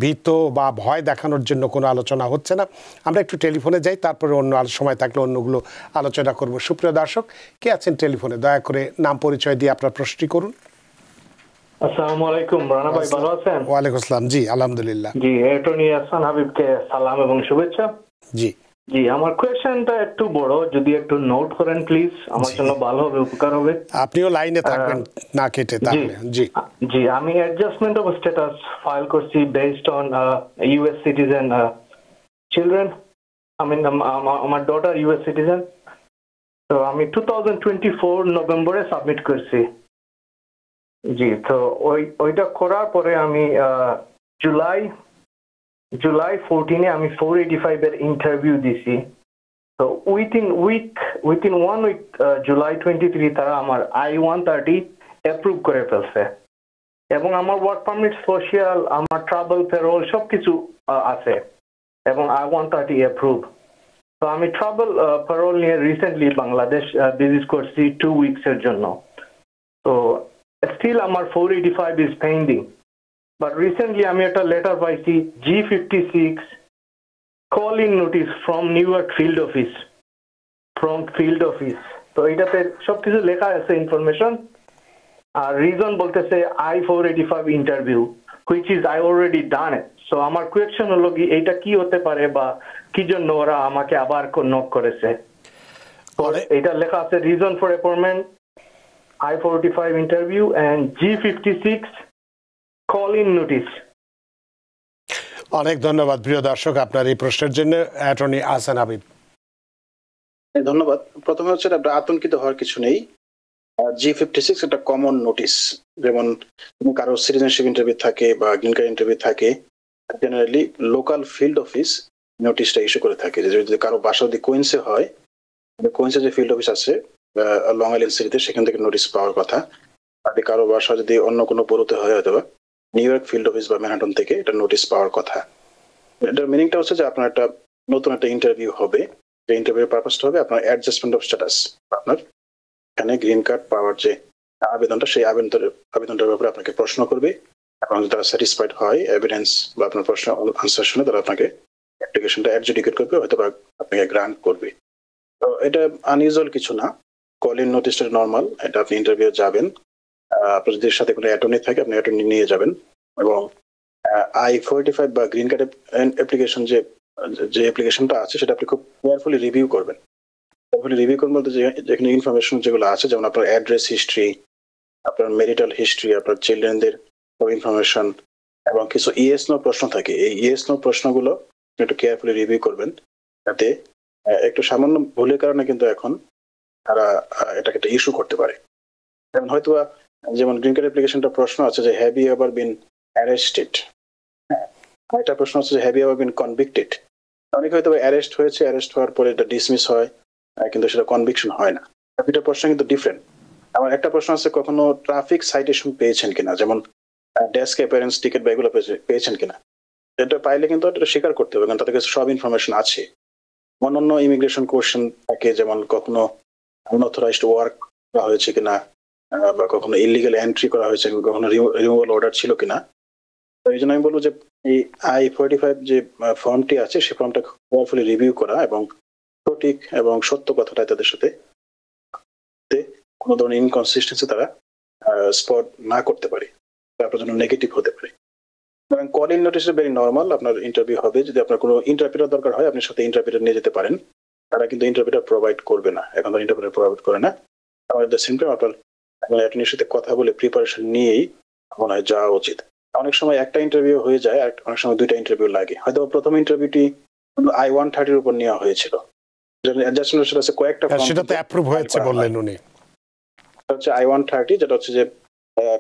ভীত বা ভয় দেখানোর জন্য কোনো আলোচনা হচ্ছে না। আমরা একটু টেলিফোনে যাই, তারপরে অন্য সময় থাকলে অন্যগুলো আলোচনা করব। সুপ্রিয় দর্শক, কে আছেন টেলিফোনে? দয়া করে নাম পরিচয় দিয়ে আপনার প্রশ্নটি করুন। আসসালামু আলাইকুম, রানা ভাই ভালো আছেন? ওয়ালাইকুম আসসালাম, জি আলহামদুলিল্লাহ। জি, অ্যাটর্নি আহসান হাবিবকে সালাম এবং শুভেচ্ছা। জি জি, আমার কোয়েশ্চেনটা একটু বড়, যদি একটু নোট করেন প্লিজ, আমার জন্য ভালো হবে, উপকার হবে। আপনিও লাইনে থাকবেন না কেটে, তাহলে জি জি, আমি অ্যাডজাস্টমেন্ট অফ স্ট্যাটাস ফাইল করছি based on US citizen children. আমার ডটার ইউএস সিটিজেন, তো আমি 2024 নভেম্বরে সাবমিট করছি। জি, তো ওইটা করার পরে আমি জুলাই 14-এ আমি 485 এর ইন্টারভিউ দিছি। তো উইথিন 1 উইক জুলাই 23 তারা আমার I-130 অ্যাপ্রুভ করে ফেলছে এবং আমার ওয়ার্ক পারমিট, সোশিয়াল, আমার ট্রাভেল, পেরোল সবকিছু আছে এবং I-130 অ্যাপ্রুভ। তো আমি ট্রাভেল পেরোল নিয়ে রিসেন্টলি বাংলাদেশ ভিজিট করছি 2 উইকসের জন্য। তো স্টিল আমার 485 ইজ পেন্ডিং। But recently আমি একটা লেটার পাইছি, G56 call in notice from new York field office. তো এটাতে সবকিছু লেখা আছে ইনফরমেশন, আর রিজন বলতেছে I-485 interview, which is I already done it. So আমার কোয়েশ্চেন হলো কি, এইটা কি হতে পারে বা কি জন্য ওরা আমাকে আবার নক করেছে? এটা লেখা আছে reason for appointment, I-485 interview and G56 call in notice. অনেক ধন্যবাদ প্রিয় দর্শক আপনার এই প্রশ্নের জন্য। অ্যাটর্নি আহসান হাবিব। ধন্যবাদ। প্রথমে হচ্ছে আপনার আতঙ্কিত হওয়ার কিছু নেই। G56 একটা কমন নোটিস। যেমন কারো সিটিজেনশিপ ইন্টারভিউ থাকে বা গ্রিন কার্ড ইন্টারভিউ থাকে, জেনারেলি লোকাল ফিল্ড অফিস নোটিশটা ইস্যু করে থাকে। যদি কারো বাসা যদি কোয়েন্সে হয়, কোয়েন্সে যে ফিল্ড অফিস আছে লং আইল্যান্ড সিটিতে, সেখান থেকে নোটিশ পাওয়ার কথা। আর কারো বাসা যদি অন্য কোনো বড়তে হয়, হয়তো নিউ ইয়র্ক ফিল্ড অফিস বা ম্যানহাটন থেকে এটা নোটিশ পাওয়ার কথা। এটার মিনিংটা হচ্ছে যে আপনার একটা নতুন একটা ইন্টারভিউ হবে। যে ইন্টারভিউ পারপাসটা হবে আপনার অ্যাডজাস্টমেন্ট অফ স্ট্যাটাস। আপনার এখানে গ্রিন কার্ড পাওয়ার যে আবেদনটা, সেই আবেদনটার ব্যাপারে আপনাকে প্রশ্ন করবে এবং তারা স্যাটিসফাইড হয় এভিডেন্স বা আপনার প্রশ্ন আনসার শুনে তারা আপনাকে অ্যাপ্লিকেশনটা অ্যাডজুডিকেট করবে, হয়তো বা আপনাকে গ্রান্ট করবে। তো এটা আনইউজুয়াল কিছু না, কল ইন নোটিসটা নর্মাল। এটা আপনি ইন্টারভিউ যাবেন, আপনার যদি সাথে কোনো অ্যাটর্নি থাকে আপনি অ্যাটর্নি নিয়ে যাবেন, এবং I-45 বা গ্রিন কার্ড অ্যাপ্লিকেশন যে অ্যাপ্লিকেশনটা আছে সেটা আপনি খুব কেয়ারফুলি রিভিউ করবেন। কেয়ারফুলি রিভিউ করবেন বলতে যেখানে ইনফরমেশন যেগুলো আছে, যেমন আপনার অ্যাড্রেস হিস্ট্রি, আপনার মেরিটাল হিস্ট্রি, আপনার চিলড্রেনদের ইনফরমেশন এবং কিছু ইয়েস নো প্রশ্ন থাকে। এই ইয়েস নো প্রশ্নগুলো একটু কেয়ারফুলি রিভিউ করবেন, যাতে একটু সামান্য ভুলের কারণে কিন্তু এখন তারা এটাকে একটা ইস্যু করতে পারে। যেমন হয়তোবা যেমন গ্রিন কার্ড অ্যাপ্লিকেশনটা প্রশ্ন আছে যে have you ever been arrested, একটা প্রশ্ন আছে যে have you ever been convicted. অনেকে হয়তো অ্যারেস্ট হয়েছে, অ্যারেস্ট হওয়ার পরে এটা ডিসমিস হয়, কিন্তু সেটা কনভিকশন হয় না। দুটো প্রশ্ন কিন্তু ডিফারেন্ট। আমার একটা প্রশ্ন আছে কখনো ট্রাফিক সাইটেশন পেয়েছেন কিনা, যেমন ডেস্ক অ্যাপিয়ারেন্স টিকিট বা এগুলো পেয়েছেন কিনা। এটা পাইলে কিন্তু এটা স্বীকার করতে হবে, কারণ তাদের কাছে সব ইনফরমেশন আছে। অন্যান্য ইমিগ্রেশন কোশ্চেন থাকে, যেমন কখনো আনঅথরাইজড ওয়ার্ক করা হয়েছে কিনা, বা কখনো ইলিগাল এন্ট্রি করা হয়েছে, কখনো রিমুভাল অর্ডার ছিল কিনা। তো এই জন্য আমি বলবো যে এই I-45 যে ফর্মটি আছে সেই ফর্মটা কেয়ারফুলি রিভিউ করা এবং সঠিক এবং সত্য কথাটা তাদের সাথে কোনো ধরনের ইনকনসিস্টেন্সি তারা স্পট না করতে পারে, আপনার জন্য নেগেটিভ হতে পারে। সুতরাং call in notice very normal. আপনার ইন্টারভিউ হবে, যদি আপনার কোনো ইন্টারপ্রিটার দরকার হয় আপনি সাথে ইন্টারপ্রিটার নিয়ে যেতে পারেন। তারা কিন্তু ইন্টারপ্রিটার প্রোভাইড করবে না, এখন তো ইন্টারপ্রিটার প্রোভাইড করে না। আমাদের দ্য সেম টাইম আপনার অ্যাটর্নির সাথে কথা বলে প্রিপারেশন নিয়েই মনে হয় যাওয়া উচিত। অনেক সময় একটা ইন্টারভিউ হয়ে যায়, আর অনেক সময় দুইটা ইন্টারভিউ লাগে। হয়তো প্রথম ইন্টারভিউটি I-130 এর উপর নেওয়া হয়েছিল, অ্যাডজাস্টমেন্ট আছে কয়েকটা, সেটা তো অ্যাপ্রুভ হয়েছে বললেন উনি। হচ্ছে I-130, যেটা হচ্ছে যে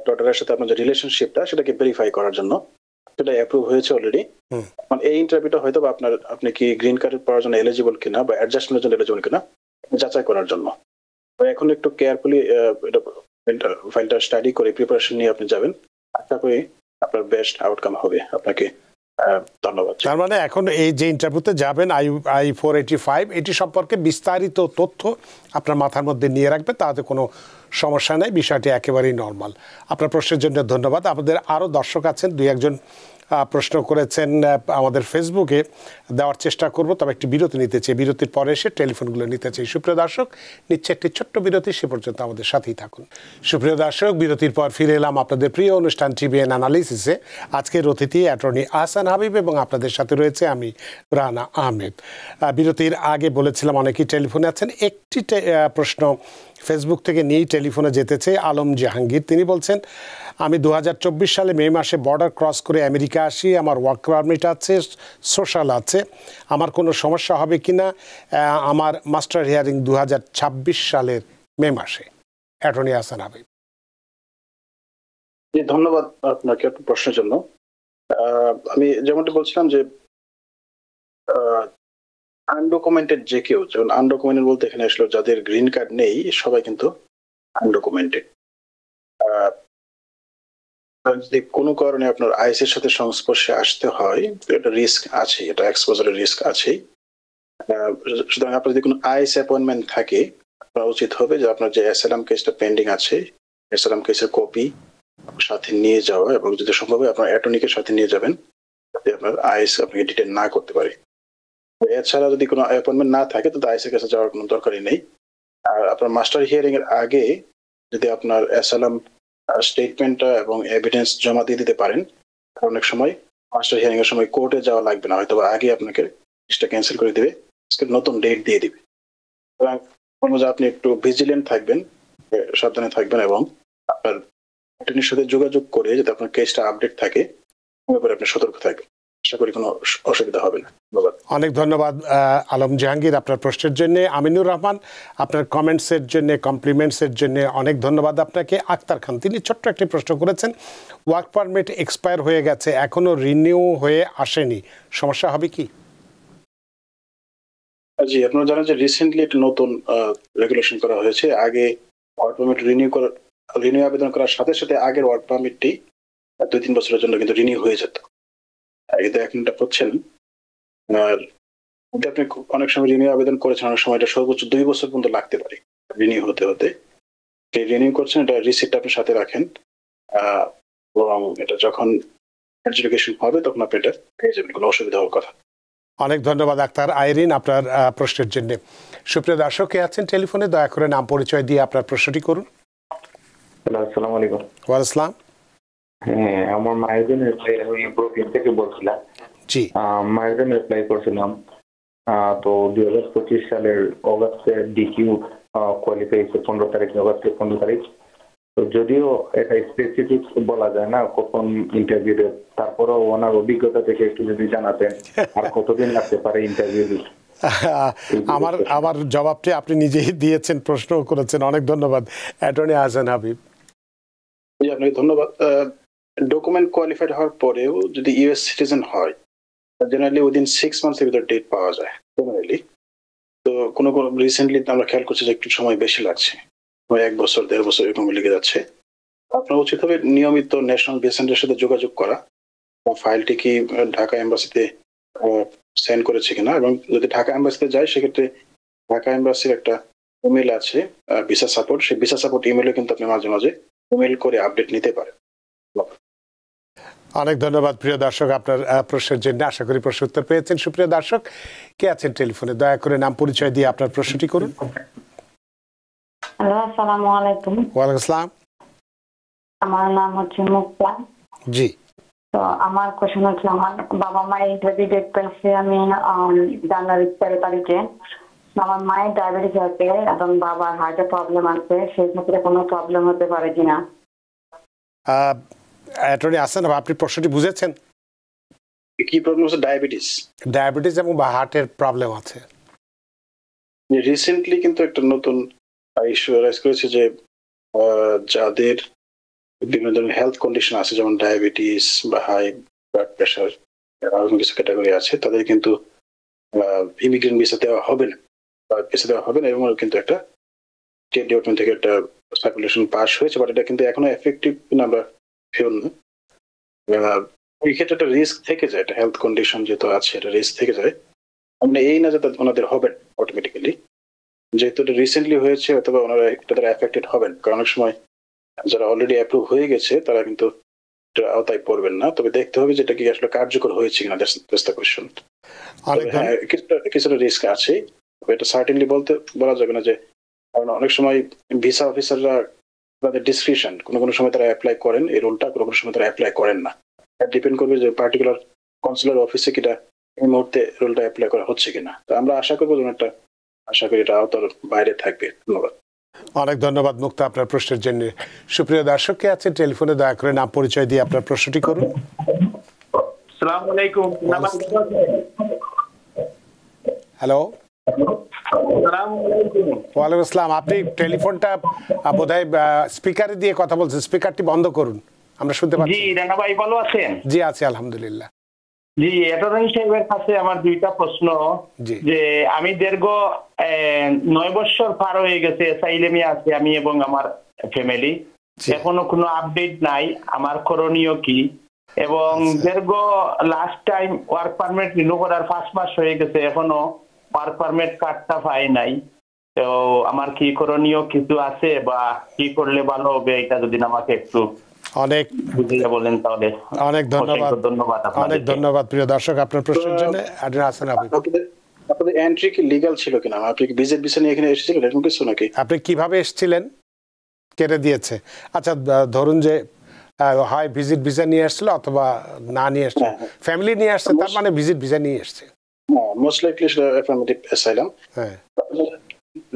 ডটারের সাথে আপনার যে রিলেশনশিপটা সেটাকে ভেরিফাই করার জন্য, সেটা অ্যাপ্রুভ হয়েছে অলরেডি। এই ইন্টারভিউটা হয়তো বা আপনি কি গ্রিন কার্ড পাওয়ার জন্য এলিজিবল কিনা বা অ্যাডজাস্টমেন্টের জন্য এলিজিবল কিনা যাচাই করার জন্য। এখন একটু কেয়ারফুলি ফাইলটা স্টাডি করে প্রিপারেশন নিয়ে আপনি যাবেন, আশা করি আপনার বেস্ট আউটকাম হবে। আপনাকে ধন্যবাদ। তার মানে এখন এই যে ইন্টারভিউতে যাবেন I-485, এটি সম্পর্কে বিস্তারিত তথ্য আপনার মাথার মধ্যে নিয়ে রাখবে, তাতে কোনো সমস্যা নেই, বিষয়টি একেবারেই নর্মাল। আপনার প্রশ্নের জন্য ধন্যবাদ। আমাদের আরও দর্শক আছেন, দুই একজন প্রশ্ন করেছেন আমাদের ফেসবুকে, দেওয়ার চেষ্টা করব, তবে একটি বিরতি নিতে চাই। বিরতির পরে এসে টেলিফোনগুলো নিতে চাই। সুপ্রিয় দর্শক, নিচ্ছে একটি ছোট্ট বিরতি, সে পর্যন্ত আমাদের সাথেই থাকুন। সুপ্রিয় দর্শক, বিরতির পর ফিরে এলাম আপনাদের প্রিয় অনুষ্ঠান টিভিএন অ্যানালিসিসে। আজকের অতিথি অ্যাটর্নি আহসান হাবিব এবং আপনাদের সাথে রয়েছে আমি রানা আহমেদ। বিরতির আগে বলেছিলাম অনেকেই টেলিফোনে আছেন। একটি প্রশ্ন ফেসবুক থেকে নিয়েই টেলিফোনে যেতে চাই। আলম জাহাঙ্গীর, তিনি বলছেন, আমি 2024 সালে মে মাসে বর্ডার ক্রস করে আমেরিকা আসি, আমার ওয়ার্ক পারমিট আছে, সোশ্যাল আছে, আমার কোনো সমস্যা হবে কিনা? আমার মাস্টার হিয়ারিং 2026 সালের মে মাসে। অ্যাটর্নি আহসান হাবিব। ধন্যবাদ আপনাকে প্রশ্নের জন্য। আমি যেমনটি বলছিলাম যে আনডকুমেন্টেড যে কেউ, যেমন আনডকুমেন্টেড বলতে এখানে আসলে যাদের গ্রিন কার্ড নেই সবাই কিন্তু আনডকুমেন্টেড। যদি কোনো কারণে আপনার আইএস এর সাথে সংস্পর্শে আসতে হয়, এটা রিস্ক আছে, এটা এক্সপোজারের রিস্ক আছে। সুতরাং আপনার যদি কোনো আইএস অ্যাপয়েন্টমেন্ট থাকে, আপনার উচিত হবে যে আপনার যে অ্যাসাইলাম কেসটা পেন্ডিং আছে, অ্যাসাইলাম কেসের কপি সাথে নিয়ে যাওয়া, এবং যদি সম্ভব হয় আপনার অ্যাটর্নিকে সাথে নিয়ে যাবেন, যাতে আপনার আইএস আপনাকে ডিটেইন না করতে পারে। এছাড়া যদি কোনো অ্যাপয়েন্টমেন্ট না থাকে তো আইএস এর কাছে যাওয়ার কোনো দরকারই নেই। আর আপনার মাস্টার হিয়ারিং এর আগে যদি আপনার অ্যাসাইলাম স্টেটমেন্টটা এবং এভিডেন্স জমা দিয়ে দিতে পারেন, অনেক সময় মাস্টার হিয়ারিং এর সময় কোর্টে যাওয়া লাগবে না, হয়তো আগে আপনাকে কেসটা ক্যান্সেল করে দিবে, নতুন ডেট দিয়ে দিবে। সুতরাং বলবো যে আপনি একটু ভিজিলেন্ট থাকবেন, সাবধানে থাকবেন, এবং আপনার অ্যাটর্নির সাথে যোগাযোগ করে যাতে আপনার কেসটা আপডেট থাকে, ব্যাপারে আপনি সতর্ক থাকবেন। আশা করি কোনো অসুবিধা হবে না। ধন্যবাদ। অনেক ধন্যবাদ আলম জাহাঙ্গীর আপনার প্রশ্নের জন্য। আমিনুর রহমান, আপনার কমেন্টসের জন্য, কমপ্লিমেন্টসের জন্য অনেক ধন্যবাদ আপনাকে। আক্তার খান, তিনি ছোট্ট একটি প্রশ্ন করেছেন, ওয়ার্ক পারমিট এক্সপায়ার হয়ে গেছে, এখনো রিনিউ হয়ে আসেনি, সমস্যা হবে কি? জি, আপনারা জানেন যে রিসেন্টলি একটা নতুন রেগুলেশন করা হয়েছে। আগে ওয়ার্ক পারমিট রিনিউ আবেদন করার সাথে সাথে আগের ওয়ার্ক পারমিটটি 2-3 বছরের জন্য কিন্তু রিনিউ হয়ে যেত, কিন্তু এখন এটা হচ্ছেন। আর আপনি অনেক সময় রিনিউ আবেদন করেছেন, অনেক সময় এটা সর্বোচ্চ 2 বছর পর্যন্ত লাগতে পারে রিনিউ হতে হতে। রিনিউ করছেন, এটা রিসিপ্ট আপনি সাথে রাখেন, এবং এটা যখন এডুকেশন হবে তখন আপনি এটা পেয়ে যাবেন, কোনো অসুবিধা হওয়ার কথা। অনেক ধন্যবাদ আক্তার আইরিন আপনার প্রশ্নের জন্য। সুপ্রিয় দর্শক, কে আছেন টেলিফোনে, দয়া করে নাম পরিচয় দিয়ে আপনার প্রশ্নটি করুন। আসসালামু আলাইকুম। ওয়ালাইকুম আসসালাম। হ্যাঁ, আমার মায়ের জন্য apply আমি ব্রুকলিন থেকে বলছিলাম। জি মায়ের জন্য অ্যাপ্লাই করছিলাম। তো 2025 সালের অগাস্টে ডিকিউ কোয়ালিফাই হয়েছে 15 তারিখ, অগাস্টের 15 তারিখ। তো যদিও এটা স্পেসিফিক বলা যায় না কখন ইন্টারভিউ দেব, তারপরেও ওনার অভিজ্ঞতা থেকে একটু যদি জানাতেন আর কতদিন লাগতে পারে ইন্টারভিউ দিতে। আমার আমার জবাবটি আপনি নিজেই দিয়েছেন, প্রশ্ন করেছেন, অনেক ধন্যবাদ অ্যাটর্নি আহসান হাবিব। জি, আপনাকে ধন্যবাদ। ডকুমেন্ট কোয়ালিফাইড হওয়ার পরেও যদি ইউএস সিটিজেন হয়, জেনারেলি উইদিন 6 মান্থসের ভিতর ডেট পাওয়া যায় জেনারেলি। তো কোনো কোনো রিসেন্টলি আমরা খেয়াল করছি যে একটু সময় বেশি লাগছে, 1 বছর 1.5 বছর এরকম লেগে যাচ্ছে। আপনার উচিত হবে নিয়মিত ন্যাশনাল বেস সেন্টারের সাথে যোগাযোগ করা, ফাইলটি কি ঢাকা এম্বাসিতে সেন্ড করেছে কিনা, এবং যদি ঢাকা এম্বাসিতে যায় সেক্ষেত্রে ঢাকা এম্বাসির একটা ইমেল আছে ভিসা সাপোর্ট, সেই ভিসা সাপোর্ট ইমেলে কিন্তু আপনি মাঝে মাঝে ইমেল করে আপডেট নিতে পারেন। অনেক ধন্যবাদ প্রিয় দর্শক আপনার প্রশ্নের জন্য, আশা করি প্রশ্ন উত্তর পেয়েছেন। সুপ্রিয় দর্শক, কে আছেন টেলিফোনে, দয়া করে নাম পরিচয় দিয়ে আপনার প্রশ্নটি করুন। হ্যালো, আসসালামু আলাইকুম। ওয়ালাইকুম আসসালাম। আমার নাম হচ্ছে মুক্তা। জি, তো আমার কোশ্চেন হচ্ছে, আমার বাবা মায়ের ইন্টারভিউ ডেট পেয়েছি আমি জানুয়ারি 13 তারিখে। আমার মায়ের ডায়াবেটিস আছে এবং বাবার হার্টের প্রবলেম আছে, সেই ক্ষেত্রে কোনো প্রবলেম হতে পারে কিনা? অ্যাটর্নি আহসান হাবিব, আপনি প্রশ্নটি বুঝেছেন? কি প্রবলেম হচ্ছে? ডায়াবেটিস ডায়াবেটিস এবং বা হার্টের প্রবলেম আছে। রিসেন্টলি কিন্তু একটা নতুন ইস্যু রাইজ করেছে যে যাদের বিভিন্ন ধরনের হেলথ কন্ডিশন আছে, যেমন ডায়াবেটিস বা হাই ব্লাড প্রেশার, এরকম কিছু ক্যাটাগরি আছে, তাদের কিন্তু ইমিগ্রেন্ট ভিসা দেওয়া হবে না, ভিসা দেওয়া হবে না। এবং কিন্তু একটা স্টেট ডিপার্টমেন্ট থেকে একটা সার্কুলেশন পাস হয়েছে, বাট এটা কিন্তু এখনো এফেক্টিভ কিনা আমরা ফিওর না। এই ক্ষেত্রে একটা রিস্ক থেকে যায়, একটা হেলথ কন্ডিশন যেহেতু আছে, এটা রিস্ক থেকে যায়। মানে এই না যে ওনাদের হবেন অটোমেটিক্যালি, যেহেতু এটা রিসেন্টলি হয়েছে অথবা ওনারা এটা দ্বারা এফেক্টেড হবেন, কারণ অনেক সময় যারা অলরেডি অ্যাপ্রুভ হয়ে গেছে তারা কিন্তু আওতায় পড়বেন না। তবে দেখতে হবে যেটা কি আসলে কার্যকর হয়েছে কিনা, কোয়েশ্চন। কিছুটা রিস্ক আছে, এটা সার্টেনলি বলা যাবে না যে, কারণ অনেক সময় ভিসা অফিসাররা তাদের ডিসক্রিপশন, কোনো সময় তারা অ্যাপ্লাই করেন এই রোলটা, কোনো সময় তারা অ্যাপ্লাই করেন না। ডিপেন্ড করবে যে পার্টিকুলার কনসুলার অফিসে কিটা এই মুহূর্তে রোলটা অ্যাপ্লাই করা হচ্ছে কিনা। তো আমরা আশা করবো আশা করি এটা আওতার বাইরে থাকবে। ধন্যবাদ। অনেক ধন্যবাদ মুক্তা আপনার প্রশ্নের জন্য। সুপ্রিয় দর্শক, কে আছেন টেলিফোনে, দয়া করে নাম পরিচয় দিয়ে আপনার প্রশ্নটি করুন। আসসালামু আলাইকুম। হ্যালো। আসসালামু আলাইকুম। ওয়ালাইকুম আসসালাম। আপনি টেলিফোনটা বোধহয় স্পিকারে দিয়ে কথা বলছেন, স্পিকারটি বন্ধ করুন, আমরা শুনতে জি, পাচ্ছি। রানা ভাই ভালো আছেন? জি আছি আলহামদুলিল্লাহ। জি, অ্যাটর্নি সাহেবের কাছে আমার দুইটা প্রশ্ন। জি। যে আমি দীর্ঘ 9 বছর পার হয়ে গেছে অ্যাসাইলেমে আছি আমি এবং আমার ফ্যামিলি, জি। এখনো কোনো আপডেট নাই, আমার করণীয় কি? এবং দীর্ঘ last time work permit renew করার 5 মাস হয়ে গেছে, এখনো ওয়ার্ক পারমিট কার্ডটা পাই নাই। তো আমার কি করণীয় কিছু আছে, বা কি করলে ভালো হবে, এটা যদি আমাকে একটু অনেক বুঝিয়ে বলেন তাহলে। অনেক ধন্যবাদ। ধন্যবাদ অনেক আপনাদেরকে। ধন্যবাদ প্রিয় দর্শক আপনার প্রশ্নের জন্য। অ্যাটর্নি আহসান হাবিব, আপনাদের এন্ট্রি কি লিগ্যাল ছিল কিনা? আপনি কি ভিজিট ভিসা নিয়ে এখানে এসেছিলেন এরকম কিছু নাকি? আপনি কিভাবে এসেছিলেন? কেটে দিয়েছে। আচ্ছা, ধরুন যে হয় ভিজিট ভিসা নিয়ে আসছিল অথবা না নিয়ে আসছে, ফ্যামিলি নিয়ে আসছে, তার মানে ভিজিট ভিসা নিয়ে আসছে। Most likely affirmative asylum. হ্যাঁ,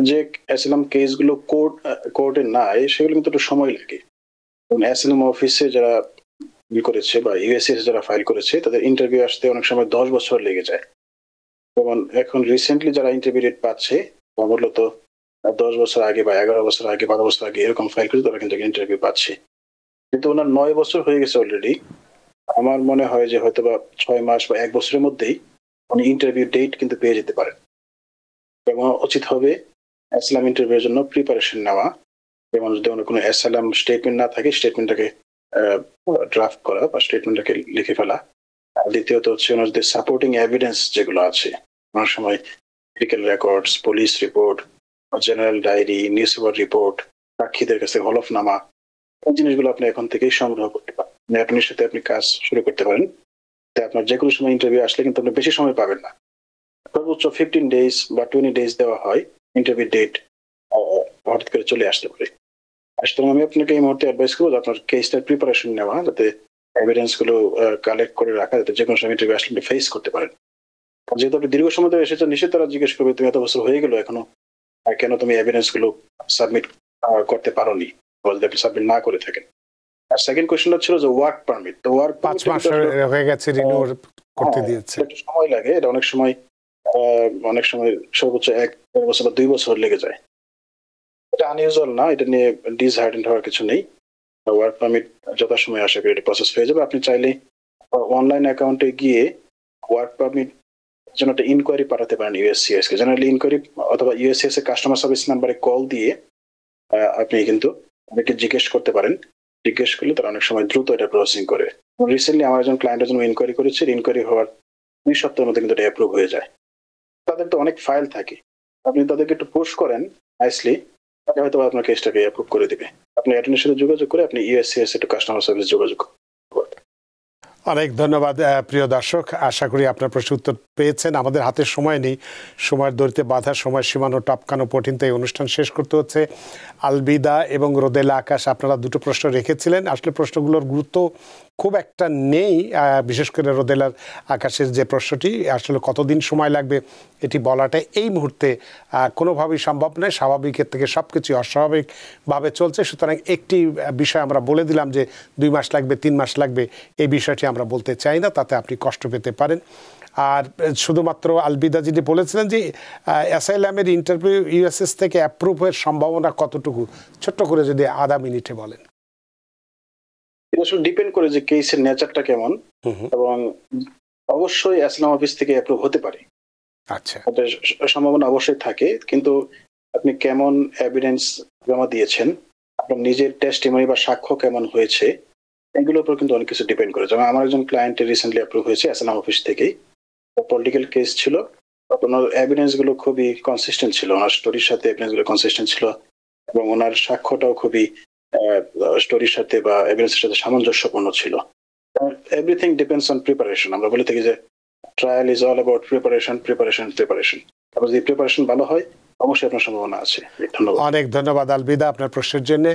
যে অ্যাসাইলাম কেসগুলো কোর্টে নাই, সেগুলো কিন্তু একটু সময় লাগে। অ্যাসাইলাম অফিসে যারা করেছে বা ইউএসএস যারা ফাইল করেছে, তাদের ইন্টারভিউ আসতে অনেক সময় 10 বছর লেগে যায়। যেমন এখন রিসেন্টলি যারা ইন্টারভিউ ডেট পাচ্ছে, মূলত 10 বছর আগে বা 11 বছর আগে, 12 বছর আগে এরকম ফাইল করে তারা কিন্তু ইন্টারভিউ পাচ্ছে। কিন্তু ওনার 9 বছর হয়ে গেছে অলরেডি। আমার মনে হয় যে হয়তো বা 6 মাস বা 1 বছরের মধ্যেই উনি ইন্টারভিউ ডেট কিন্তু পেয়ে যেতে পারেন। এবং উচিত হবে অ্যাসাইলাম ইন্টারভিউর জন্য প্রিপারেশন নেওয়া। যেমন যদি কোনো অ্যাসাইলাম স্টেটমেন্ট না থাকে, স্টেটমেন্টটাকে ড্রাফট করা বা স্টেটমেন্টটাকে লিখে ফেলা। দ্বিতীয়ত হচ্ছে ওনাদের সাপোর্টিং এভিডেন্স যেগুলো আছে, অনেক সময় medical records, police report, general diary, newspaper report, সাক্ষীদের কাছে হলফনামা, এই জিনিসগুলো আপনি এখন থেকেই সংগ্রহ করতে পারেন। অ্যাটর্নির সাথে আপনি কাজ শুরু করতে পারেন। তাই আপনার যে কোনো সময় ইন্টারভিউ আসলে কিন্তু আপনি বেশি সময় পাবেন না। সর্বোচ্চ 15 ডেজ বা 20 ডেজ দেওয়া হয়, ইন্টারভিউ ডেট হঠাৎ করে চলে আসতে পারে। সুতরাং আমি আপনাকে এই মুহূর্তে অ্যাডভাইস করবো আপনার কেসটার প্রিপারেশন নেওয়া, যাতে এভিডেন্স গুলো কালেক্ট করে রাখা, যাতে যে কোনো সময় ইন্টারভিউ আসলে ফেস করতে পারেন। যেহেতু আপনি দীর্ঘ সময় ধরে এসেছেন, নিশ্চয়ই তারা জিজ্ঞেস করবে তুমি এত বছর হয়ে গেল এখনো কেন তুমি এভিডেন্স গুলো সাবমিট করতে পারোনি, বলতে আপনি সাবমিট না করে থাকেন। আর সেকেন্ড কোয়েশ্চেনটা ছিল যে ওয়ার্ক পারমিট। তো ওয়ার্ক 5 মাস হয়ে গেছে রিনিউ করতে দিয়েছে, একটু সময় লাগে, এটা অনেক সময় সর্বোচ্চ 1 বছর বা 2 বছর লেগে যায়। এটা আনইউজুয়াল না, এটা নিয়ে ডিসহার্টেন্ড হওয়ার কিছু নেই। ওয়ার্ক পারমিট যথাসময়ে আশা করি এটা প্রসেস হয়ে যাবে। আপনি চাইলে অনলাইন অ্যাকাউন্টে গিয়ে ওয়ার্ক পারমিট জন্য একটা ইনকোয়ারি পাঠাতে পারেন ইউএসসিএস কে। জেনারেলি ইনকোয়ারি অথবা ইউএসসিএস এর কাস্টমার সার্ভিস নাম্বারে কল দিয়ে আপনি কিন্তু অনেকে জিজ্ঞেস করতে পারেন। জিজ্ঞেস করলে তারা অনেক সময় দ্রুত এটা প্রসেসিং করে। রিসেন্টলি আমার একজন ক্লায়েন্টের জন্য ইনকোয়ারি করেছে, ইনকোয়ারি হওয়ার 2 সপ্তাহের মধ্যে কিন্তু এটা অ্যাপ্রুভ হয়ে যায়। তাদের তো অনেক ফাইল থাকে, আপনি তাদেরকে একটু পুশ করেন নাইসলি, তাহলে হয়তো আপনার কেসটাকে অ্যাপ্রুভ করে দিবে। আপনি অ্যাটর্নির সাথে যোগাযোগ করে আপনি ইউএসসিএস একটু কাস্টমার সার্ভিস যোগাযোগ। অনেক ধন্যবাদ প্রিয় দর্শক, আশা করি আপনার প্রশ্ন উত্তর পেয়েছেন। আমাদের হাতে সময় নেই, সময়ের দড়িতে বাধা, সময় সীমানো টপকানো কঠিন, তাই অনুষ্ঠান শেষ করতে হচ্ছে। আলবিদা এবং রোদেলা আকাশ, আপনারা দুটো প্রশ্ন রেখেছিলেন, আসলে প্রশ্নগুলোর গুরুত্ব খুব একটা নেই, বিশেষ করে রোদেলার আকাশের যে প্রশ্নটি, আসলে কতদিন সময় লাগবে এটি বলাটা এই মুহূর্তে কোনোভাবেই সম্ভব নয়। স্বাভাবিকের থেকে সব কিছুই অস্বাভাবিকভাবে চলছে, সুতরাং একটি বিষয় আমরা বলে দিলাম যে 2 মাস লাগবে, 3 মাস লাগবে, এই বিষয়টি আমরা বলতে চাই না, তাতে আপনি কষ্ট পেতে পারেন। আর শুধুমাত্র আলবিদা যিনি বলেছিলেন যে অ্যাসাইলামের ইন্টারভিউ ইউএসএস থেকে অ্যাপ্রুভের সম্ভাবনা কতটুকু, ছোট্ট করে যদি আধা মিনিটে বলেন। এটা আসলে ডিপেন্ড করে যে কেসের নেচারটা কেমন, এবং অবশ্যই অ্যাসাইলাম অফিস থেকে অ্যাপ্রুভ হতে পারে। আচ্ছা, সম্ভাবনা অবশ্যই থাকে, কিন্তু আপনি কেমন এভিডেন্স জমা দিয়েছেন, আপনার নিজের টেস্টিমনি বা সাক্ষ্য কেমন হয়েছে, এগুলোর উপর কিন্তু অনেক কিছু ডিপেন্ড করে। যেমন আমার একজন ক্লায়েন্টের রিসেন্টলি অ্যাপ্রুভ হয়েছে অ্যাসাইলাম অফিস থেকেই। পলিটিক্যাল কেস ছিল, ওনার এভিডেন্স গুলো খুবই কনসিস্টেন্ট ছিল, ওনার স্টোরির সাথে এভিডেন্স গুলো কনসিস্টেন্ট ছিল, এবং ওনার সাক্ষ্যটাও খুবই স্টোরির সাথে বা এভিডেন্সের সাথে সামঞ্জস্যপূর্ণ ছিল। Everything depends on preparation. আমরা বলে থাকি যে trial is all about preparation. তারপর যদি প্রিপারেশন ভালো হয় অবশ্যই আপনার সম্ভাবনা আছে। ধন্যবাদ। অনেক ধন্যবাদ আলবিদা আপনার প্রশ্নের জন্য।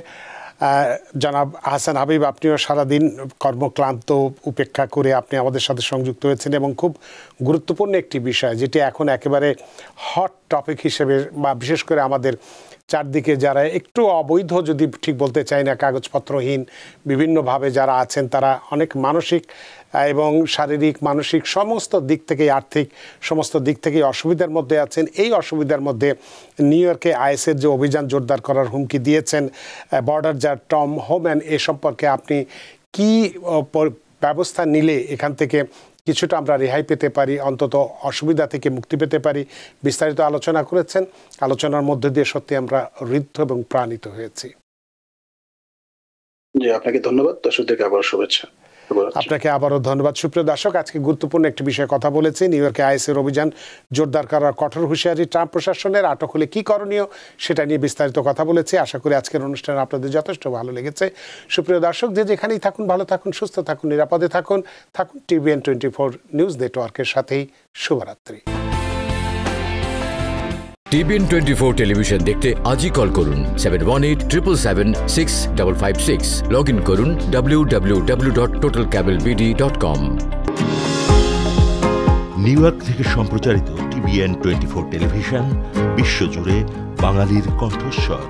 জনাব আহসান হাবিব, আপনিও সারাদিন কর্মক্লান্ত উপেক্ষা করে আপনি আমাদের সাথে সংযুক্ত হয়েছেন, এবং খুব গুরুত্বপূর্ণ একটি বিষয় যেটি এখন একেবারে হট টপিক হিসেবে, বা বিশেষ করে আমাদের চারদিকে যারা একটু অবৈধ, যদি ঠিক বলতে চাই না, কাগজপত্রহীন বিভিন্নভাবে যারা আছেন, তারা অনেক মানসিক এবং শারীরিক মানসিক সমস্ত দিক থেকে, আর্থিক সমস্ত দিক থেকে অসুবিধার মধ্যে আছেন। এই অসুবিধার মধ্যে নিউ ইয়র্কে আইএসের যে অভিযান জোরদার করার হুমকি দিয়েছেন বর্ডার গার্ড টম হোম্যান, এ সম্পর্কে আপনি কি ব্যবস্থা নিলে এখান থেকে কিছুটা আমরা রেহাই পেতে পারি, অন্তত অসুবিধা থেকে মুক্তি পেতে পারি, বিস্তারিত আলোচনা করেছেন। আলোচনার মধ্যে দিয়ে সত্যি আমরা ঋদ্ধ এবং প্রাণিত হয়েছি। জি, আপনাকে ধন্যবাদ। দর্শকদেরকে আবার শুভেচ্ছা। আপনাকে আবারও ধন্যবাদ। সুপ্রিয় দর্শক, আজকে গুরুত্বপূর্ণ একটি বিষয়ে কথা বলেছি। নিউ ইয়র্কে আইএসের অভিযান জোরদার করার কঠোর হুঁশিয়ারি ট্রাম্প প্রশাসনের, আটক হলে কি করণীয় সেটা নিয়ে বিস্তারিত কথা বলেছি। আশা করি আজকের অনুষ্ঠান আপনাদের যথেষ্ট ভালো লেগেছে। সুপ্রিয় দর্শক, যে যেখানেই থাকুন, ভালো থাকুন, সুস্থ থাকুন, নিরাপদে থাকুন টিভিএন 24 নিউজ নেটওয়ার্কের সাথেই। শুভরাত্রি। টিভিএন 24 টেলিভিশন দেখতে আজই কল করুন 7187776556। লগ ইন করুন www.totalcablebd.com। নিউ ইয়র্ক থেকে সম্প্রচারিত টিভিএন 24 টেলিভিশন বিশ্বজুড়ে বাঙালির কণ্ঠস্বর।